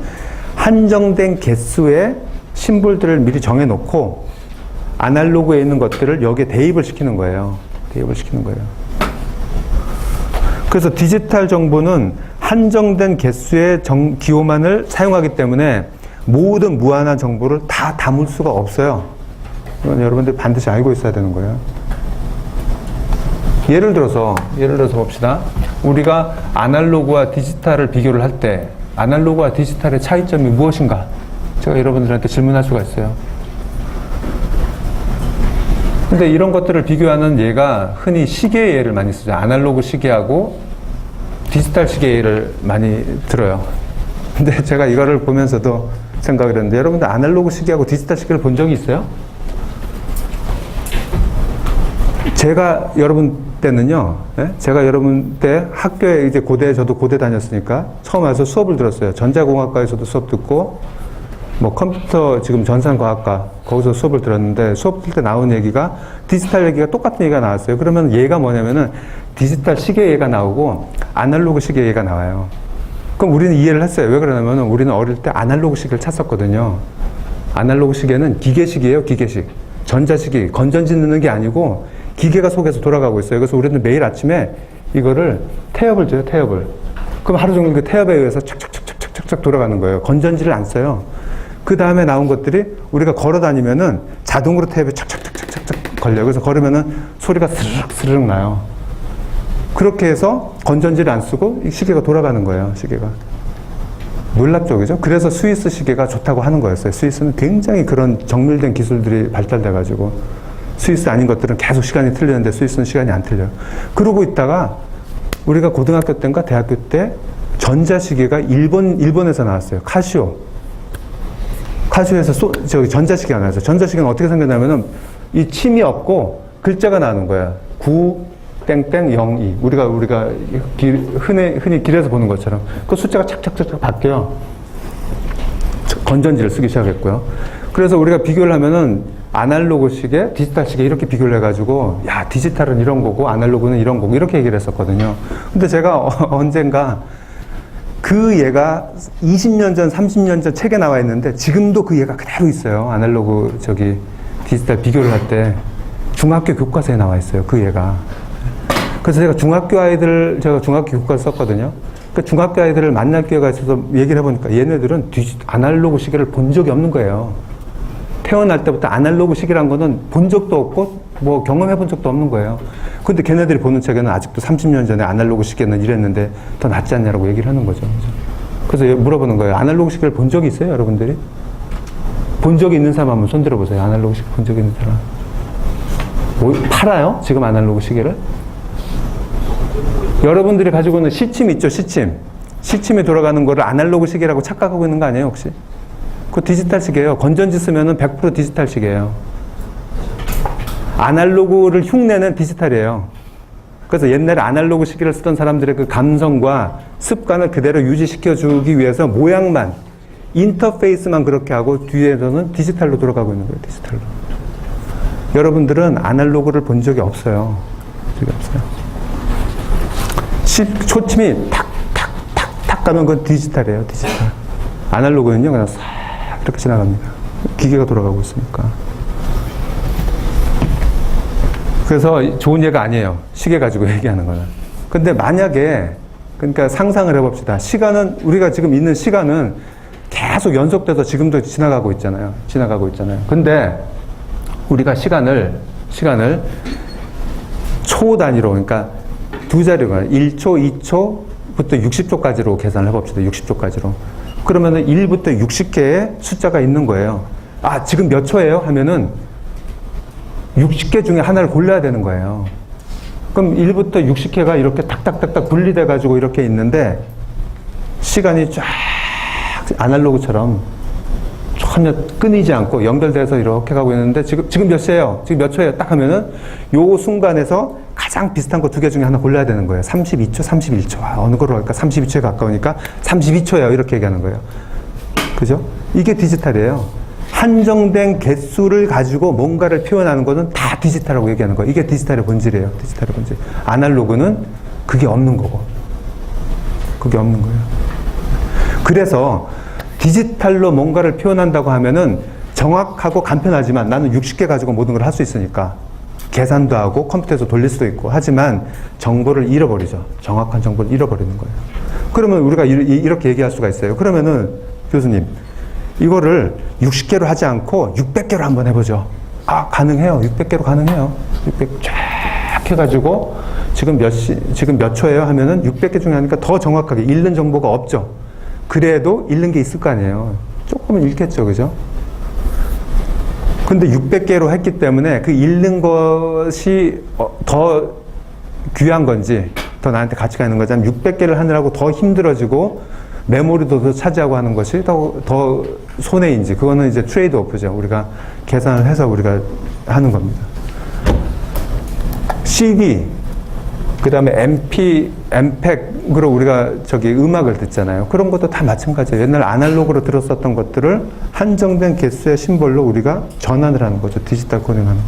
한정된 개수의 심볼들을 미리 정해놓고 아날로그에 있는 것들을 여기에 대입을 시키는 거예요. 그래서 디지털 정보는 한정된 개수의 기호만을 사용하기 때문에 모든 무한한 정보를 다 담을 수가 없어요. 이건 여러분들이 반드시 알고 있어야 되는 거예요. 예를 들어서 봅시다. 우리가 아날로그와 디지털을 비교를 할 때 아날로그와 디지털의 차이점이 무엇인가? 제가 여러분들한테 질문할 수가 있어요. 근데 이런 것들을 비교하는 예가 흔히 시계 예를 많이 쓰죠. 아날로그 시계하고 디지털 시계 예를 많이 들어요. 근데 제가 이거를 보면서도 생각을 했는데, 여러분들 아날로그 시계하고 디지털 시계를 본 적이 있어요? 제가 여러분 때는요, 예? 제가 여러분 때 학교에 이제 고대, 저도 고대 다녔으니까 처음 와서 수업을 들었어요. 전자공학과에서도 수업 듣고, 뭐 컴퓨터 지금 전산과학과 거기서 수업을 들었는데, 수업 들 때 나온 얘기가 디지털 얘기가 똑같은 얘기가 나왔어요. 그러면 얘가 뭐냐면은 디지털 시계 얘가 나오고 아날로그 시계 얘가 나와요. 그럼 우리는 이해를 했어요. 왜 그러냐면 우리는 어릴 때 아날로그 시계를 찾았거든요. 아날로그 시계는 기계식이에요, 기계식. 전자식이 건전지 넣는 게 아니고 기계가 속에서 돌아가고 있어요. 그래서 우리는 매일 아침에 이거를 태엽을 줘요, 태엽을. 그럼 하루 종일 그 태엽에 의해서 착착착착착착 돌아가는 거예요. 건전지를 안 써요. 그 다음에 나온 것들이 우리가 걸어 다니면은 자동으로 태엽에 착착착착착 걸려요. 그래서 걸으면은 소리가 스르륵 스르륵 나요. 그렇게 해서 건전지를 안 쓰고 이 시계가 돌아가는 거예요, 시계가. 놀랍죠, 그죠? 그래서 스위스 시계가 좋다고 하는 거였어요. 스위스는 굉장히 그런 정밀된 기술들이 발달돼가지고, 스위스 아닌 것들은 계속 시간이 틀리는데 스위스는 시간이 안 틀려요. 그러고 있다가 우리가 고등학교 때인가 대학교 때 전자시계가 일본에서 나왔어요. 카시오에서 저기 전자시계가 나왔어요. 전자시계는 어떻게 생겼냐면은 이 침이 없고 글자가 나오는 거야. 9땡땡02. 우리가 흔히 길에서 보는 것처럼 그 숫자가 착착착착 바뀌어요. 건전지를 쓰기 시작했고요. 그래서 우리가 비교를 하면은 아날로그 시계, 디지털 시계 이렇게 비교를 해가지고, 야, 디지털은 이런 거고 아날로그는 이런 거고 이렇게 얘기를 했었거든요. 근데 제가 언젠가 그 예가 20년 전, 30년 전 책에 나와 있는데 지금도 그 예가 그대로 있어요. 아날로그 디지털 비교를 할 때 중학교 교과서에 나와 있어요. 그 예가. 그래서 제가 중학교 교과서 썼거든요. 그 중학교 아이들을 만날 기회가 있어서 얘기를 해보니까 얘네들은 아날로그 시계를 본 적이 없는 거예요. 태어날 때부터 아날로그 시계란 거는 본 적도 없고 뭐 경험해 본 적도 없는 거예요. 근데 걔네들이 보는 책에는 아직도 30년 전에 아날로그 시계는 이랬는데 더 낫지 않냐라고 얘기를 하는 거죠. 그래서 물어보는 거예요. 아날로그 시계를 본 적이 있어요, 여러분들이? 본 적이 있는 사람 한번 손 들어보세요. 아날로그 시계 본 적이 있는 사람. 뭐, 팔아요? 지금 아날로그 시계를? 여러분들이 가지고 있는 시침 있죠, 시침. 시침이 돌아가는 거를 아날로그 시계라고 착각하고 있는 거 아니에요, 혹시? 그거 디지털 시계예요. 건전지 쓰면은 100% 디지털 시계예요. 아날로그를 흉내는 디지털이에요. 그래서 옛날에 아날로그 시계를 쓰던 사람들의 그 감성과 습관을 그대로 유지시켜주기 위해서 모양만, 인터페이스만 그렇게 하고 뒤에서는 디지털로 돌아가고 있는 거예요, 디지털로. 여러분들은 아날로그를 본 적이 없어요. 적이 없어요. 초침이 탁 가면 그건 디지털이에요, 디지털. 아날로그는요, 그냥 싹 이렇게 지나갑니다. 기계가 돌아가고 있으니까. 그래서 좋은 예가 아니에요. 시계 가지고 얘기하는 거는. 근데 만약에, 그러니까 상상을 해봅시다. 시간은, 우리가 지금 있는 시간은 계속 연속돼서 지금도 지나가고 있잖아요. 근데 우리가 시간을 초 단위로, 그러니까 두 자리가 1초, 2초부터 60초까지로 계산을 해봅시다. 60초까지로. 그러면은 1부터 60개의 숫자가 있는 거예요. 아, 지금 몇 초예요? 하면은 60개 중에 하나를 골라야 되는 거예요. 그럼 1부터 60개가 이렇게 탁탁탁탁 분리돼가지고 이렇게 있는데 시간이 쫙 아날로그처럼 전혀 끊이지 않고 연결돼서 이렇게 가고 있는데 지금 몇 시예요? 지금 몇 초예요? 딱 하면은 요 순간에서 가장 비슷한 거 두 개 중에 하나 골라야 되는 거예요. 32초, 31초. 아, 어느 거로 할까? 32초에 가까우니까 32초예요. 이렇게 얘기하는 거예요. 그죠? 이게 디지털이에요. 한정된 개수를 가지고 뭔가를 표현하는 것은 다 디지털이라고 얘기하는 거예요. 이게 디지털의 본질이에요. 디지털의 본질. 아날로그는 그게 없는 거고. 그게 없는 거예요. 그래서 디지털로 뭔가를 표현한다고 하면은 정확하고 간편하지만 나는 60개 가지고 모든 걸 할 수 있으니까 계산도 하고 컴퓨터에서 돌릴 수도 있고 하지만 정보를 잃어버리죠. 정확한 정보를 잃어버리는 거예요. 그러면 우리가 이렇게 얘기할 수가 있어요. 그러면은 교수님 이거를 60개로 하지 않고 600개로 한번 해보죠. 아, 가능해요. 600개로 가능해요. 600 쫙 해가지고 지금 몇 초예요? 하면은 600개 중에 하니까 더 정확하게 잃는 정보가 없죠. 그래도 잃는 게 있을 거 아니에요. 조금은 잃겠죠. 그죠? 근데 600개로 했기 때문에 그 읽는 것이 더 귀한 건지 더 나한테 가치가 있는 거지, 600개를 하느라고 더 힘들어지고 메모리도 더 차지하고 하는 것이 더 손해인지, 그거는 이제 트레이드 오프죠. 우리가 계산을 해서 우리가 하는 겁니다. CD, 그 다음에 MP, MPEG으로 우리가 음악을 듣잖아요. 그런 것도 다 마찬가지예요. 옛날 아날로그로 들었었던 것들을 한정된 개수의 심볼로 우리가 전환을 하는 거죠. 디지털 코딩하는 거.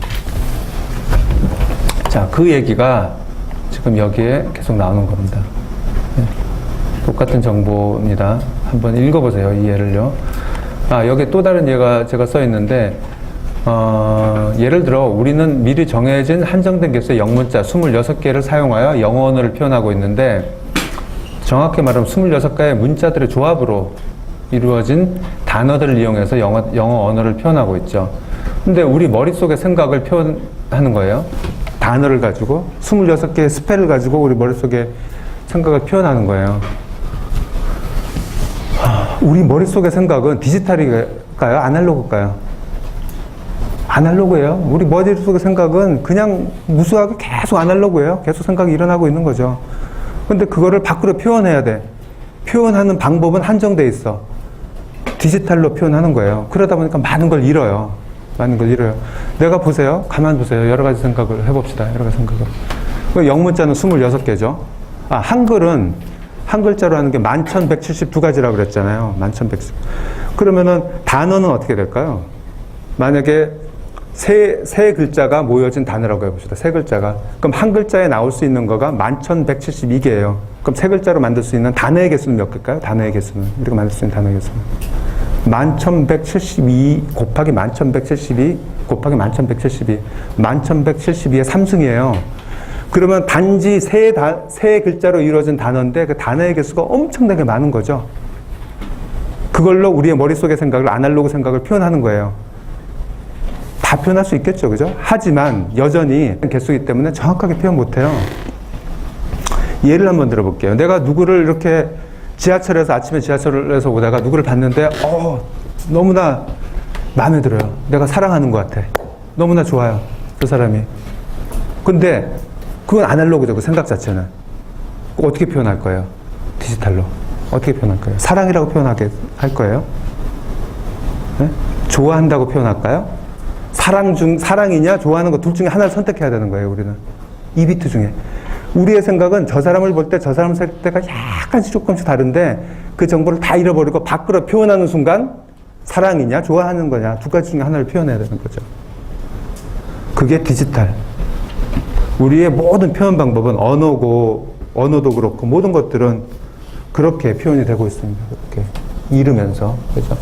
자, 그 얘기가 지금 여기에 계속 나오는 겁니다. 네. 똑같은 정보입니다. 한번 읽어보세요. 이 예를요. 여기 또 다른 예가 제가 써 있는데, 예를 들어 우리는 미리 정해진 한정된 개수의 영문자 26개를 사용하여 영어 언어를 표현하고 있는데, 정확히 말하면 26개의 문자들의 조합으로 이루어진 단어들을 이용해서 영어 언어를 표현하고 있죠. 근데 우리 머릿속의 생각을 표현하는 거예요. 단어를 가지고 26개의 스펠을 가지고 우리 머릿속에 생각을 표현하는 거예요. 우리 머릿속의 생각은 디지털일까요? 아날로그일까요? 아날로그예요. 우리 머릿속의 생각은 그냥 무수하게 계속 아날로그예요. 계속 생각이 일어나고 있는 거죠. 근데 그거를 밖으로 표현해야 돼. 표현하는 방법은 한정돼 있어. 디지털로 표현하는 거예요. 그러다 보니까 많은 걸 잃어요. 내가 보세요. 가만 보세요. 여러 가지 생각을 해봅시다. 여러 가지 생각을. 영문자는 26개죠. 한글은 한 글자로 하는 게 1172가지라고 그랬잖아요. 11,110. 그러면은 단어는 어떻게 될까요? 만약에 세 글자가 모여진 단어라고 해봅시다. 세 글자가. 그럼 한 글자에 나올 수 있는 거가 11,172개예요. 그럼 세 글자로 만들 수 있는 단어의 개수는 몇 개일까요? 단어의 개수는. 우리가 만들 수 있는 단어의 개수는. 11,172 곱하기 11,172 곱하기 11,172. 11,172의 3승이에요. 그러면 단지 세 글자로 이루어진 단어인데 그 단어의 개수가 엄청나게 많은 거죠. 그걸로 우리의 머릿속의 생각을, 아날로그 생각을 표현하는 거예요. 다 표현할 수 있겠죠. 그죠? 하지만 여전히 개수이기 때문에 정확하게 표현 못해요. 예를 한번 들어볼게요. 내가 누구를 이렇게 아침에 지하철에서 오다가 누구를 봤는데 너무나 마음에 들어요. 내가 사랑하는 것 같아. 너무나 좋아요. 그 사람이. 근데 그건 아날로그죠. 그 생각 자체는. 어떻게 표현할 거예요? 디지털로. 어떻게 표현할 거예요? 사랑이라고 표현하게 할 거예요? 네? 좋아한다고 표현할까요? 사랑이냐 좋아하는 거 둘 중에 하나를 선택해야 되는 거예요. 우리는 이 비트 중에 우리의 생각은 저 사람을 볼 때 저 사람을 볼 때가 약간씩 조금씩 다른데 그 정보를 다 잃어버리고 밖으로 표현하는 순간 사랑이냐 좋아하는 거냐 두 가지 중에 하나를 표현해야 되는 거죠. 그게 디지털. 우리의 모든 표현 방법은 언어도 그렇고 모든 것들은 그렇게 표현이 되고 있습니다. 그렇게 잃으면서. 그죠?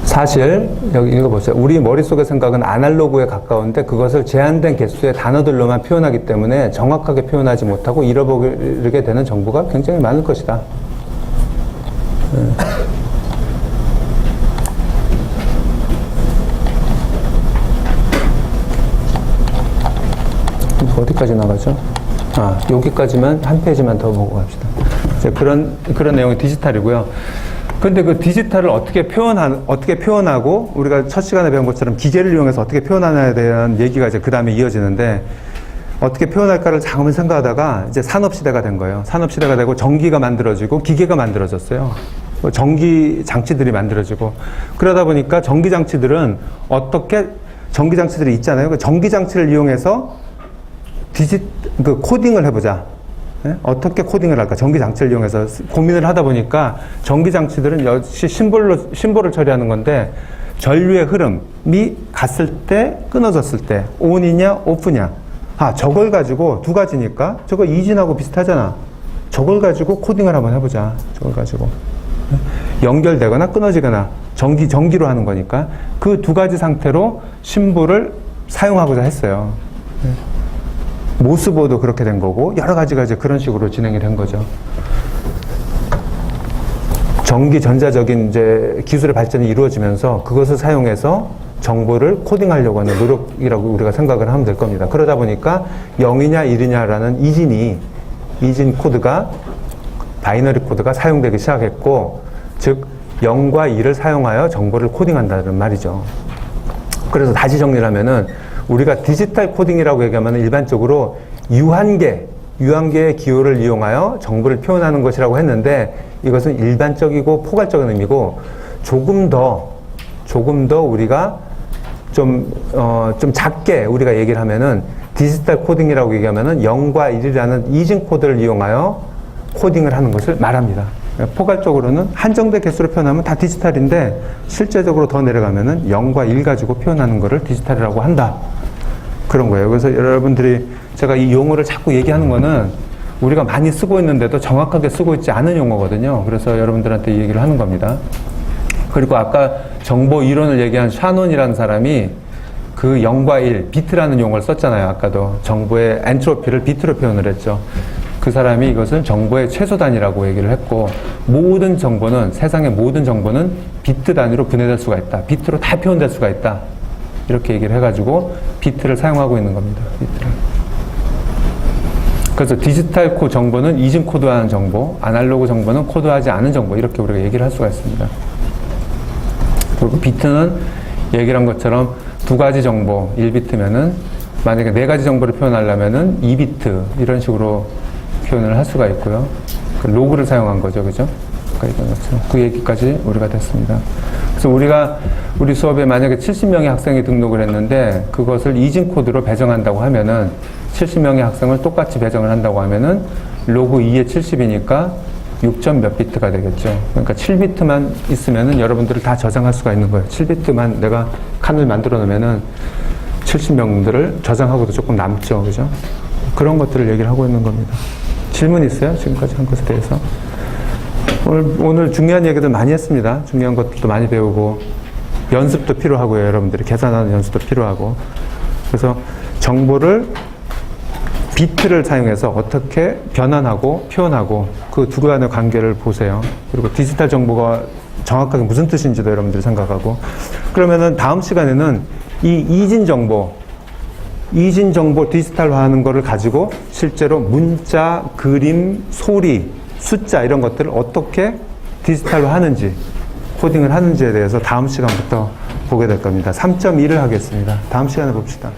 사실 여기 읽어보세요. 우리 머릿속의 생각은 아날로그에 가까운데 그것을 제한된 개수의 단어들로만 표현하기 때문에 정확하게 표현하지 못하고 잃어버리게 되는 정보가 굉장히 많을 것이다. 어디까지 나가죠? 여기까지만 한 페이지만 더 보고 갑시다. 이제 그런 내용이 디지털이고요. 근데 그 디지털을 어떻게 표현하고 우리가 첫 시간에 배운 것처럼 기계를 이용해서 어떻게 표현하냐에 대한 얘기가 이제 그 다음에 이어지는데 어떻게 표현할까를 잠깐만 생각하다가 이제 산업시대가 된 거예요. 산업시대가 되고 전기가 만들어지고 기계가 만들어졌어요. 전기 장치들이 만들어지고 그러다 보니까 전기 장치들이 있잖아요. 그 전기 장치를 이용해서 코딩을 해보자. 네? 어떻게 코딩을 할까? 전기 장치를 이용해서 고민을 하다 보니까 전기 장치들은 역시 심볼을 처리하는 건데 전류의 흐름이 갔을 때 끊어졌을 때 온이냐 오프냐. 저걸 가지고 두 가지니까 저거 이진하고 비슷하잖아. 저걸 가지고 코딩을 한번 해보자. 저걸 가지고 연결되거나 끊어지거나 전기로 하는 거니까 그 두 가지 상태로 심볼을 사용하고자 했어요. 모스보도 그렇게 된 거고 여러 가지가 이제 그런 식으로 진행이 된 거죠. 전자적인 이제 기술의 발전이 이루어지면서 그것을 사용해서 정보를 코딩하려고 하는 노력이라고 우리가 생각을 하면 될 겁니다. 그러다 보니까 0이냐 1이냐라는 이진 코드가 바이너리 코드가 사용되기 시작했고 즉 0과 2를 사용하여 정보를 코딩한다는 말이죠. 그래서 다시 정리를 하면은 우리가 디지털 코딩이라고 얘기하면 일반적으로 유한계의 기호를 이용하여 정보를 표현하는 것이라고 했는데 이것은 일반적이고 포괄적인 의미고 조금 더 우리가 좀 작게 우리가 얘기를 하면은 디지털 코딩이라고 얘기하면은 0과 1이라는 이중 코드를 이용하여 코딩을 하는 것을 말합니다. 포괄적으로는 한정된 개수로 표현하면 다 디지털인데 실제적으로 더 내려가면은 0과 1 가지고 표현하는 것을 디지털이라고 한다. 그런 거예요. 그래서 여러분들이 제가 이 용어를 자꾸 얘기하는 거는 우리가 많이 쓰고 있는데도 정확하게 쓰고 있지 않은 용어거든요. 그래서 여러분들한테 이 얘기를 하는 겁니다. 그리고 아까 정보 이론을 얘기한 샤논이라는 사람이 그 0과 1, 비트라는 용어를 썼잖아요. 아까도 정보의 엔트로피를 비트로 표현을 했죠. 그 사람이 이것은 정보의 최소 단위라고 얘기를 했고 모든 정보는 세상의 모든 정보는 비트 단위로 분해될 수가 있다. 비트로 다 표현될 수가 있다. 이렇게 얘기를 해가지고 비트를 사용하고 있는 겁니다. 비트를. 그래서 디지털 정보는 이중 코드화한 정보, 아날로그 정보는 코드하지 않은 정보 이렇게 우리가 얘기를 할 수가 있습니다. 그리고 비트는 얘기를 한 것처럼 두 가지 정보 1비트면은 만약에 네 가지 정보를 표현하려면은 2비트 이런 식으로 표현을 할 수가 있고요. 그 로그를 사용한 거죠, 그죠? 그 얘기까지 우리가 됐습니다. 그래서 우리 수업에 만약에 70명의 학생이 등록을 했는데 그것을 이진 코드로 배정한다고 하면은 70명의 학생을 똑같이 배정을 한다고 하면은 로그 2에 70이니까 6점 몇 비트가 되겠죠. 그러니까 7비트만 있으면은 여러분들을 다 저장할 수가 있는 거예요. 7비트만 내가 칸을 만들어 놓으면은 70명들을 저장하고도 조금 남죠. 그죠? 그런 것들을 얘기를 하고 있는 겁니다. 질문 있어요? 지금까지 한 것에 대해서? 오늘 중요한 얘기들 많이 했습니다. 중요한 것들도 많이 배우고, 연습도 필요하고요. 여러분들이 계산하는 연습도 필요하고. 그래서 정보를 비트를 사용해서 어떻게 변환하고 표현하고 그 두 간의 관계를 보세요. 그리고 디지털 정보가 정확하게 무슨 뜻인지도 여러분들이 생각하고. 그러면은 다음 시간에는 이 이진 정보 디지털화하는 거를 가지고 실제로 문자, 그림, 소리, 숫자 이런 것들을 어떻게 디지털화하는지, 코딩을 하는지에 대해서 다음 시간부터 보게 될 겁니다. 3.1을 하겠습니다. 다음 시간에 봅시다.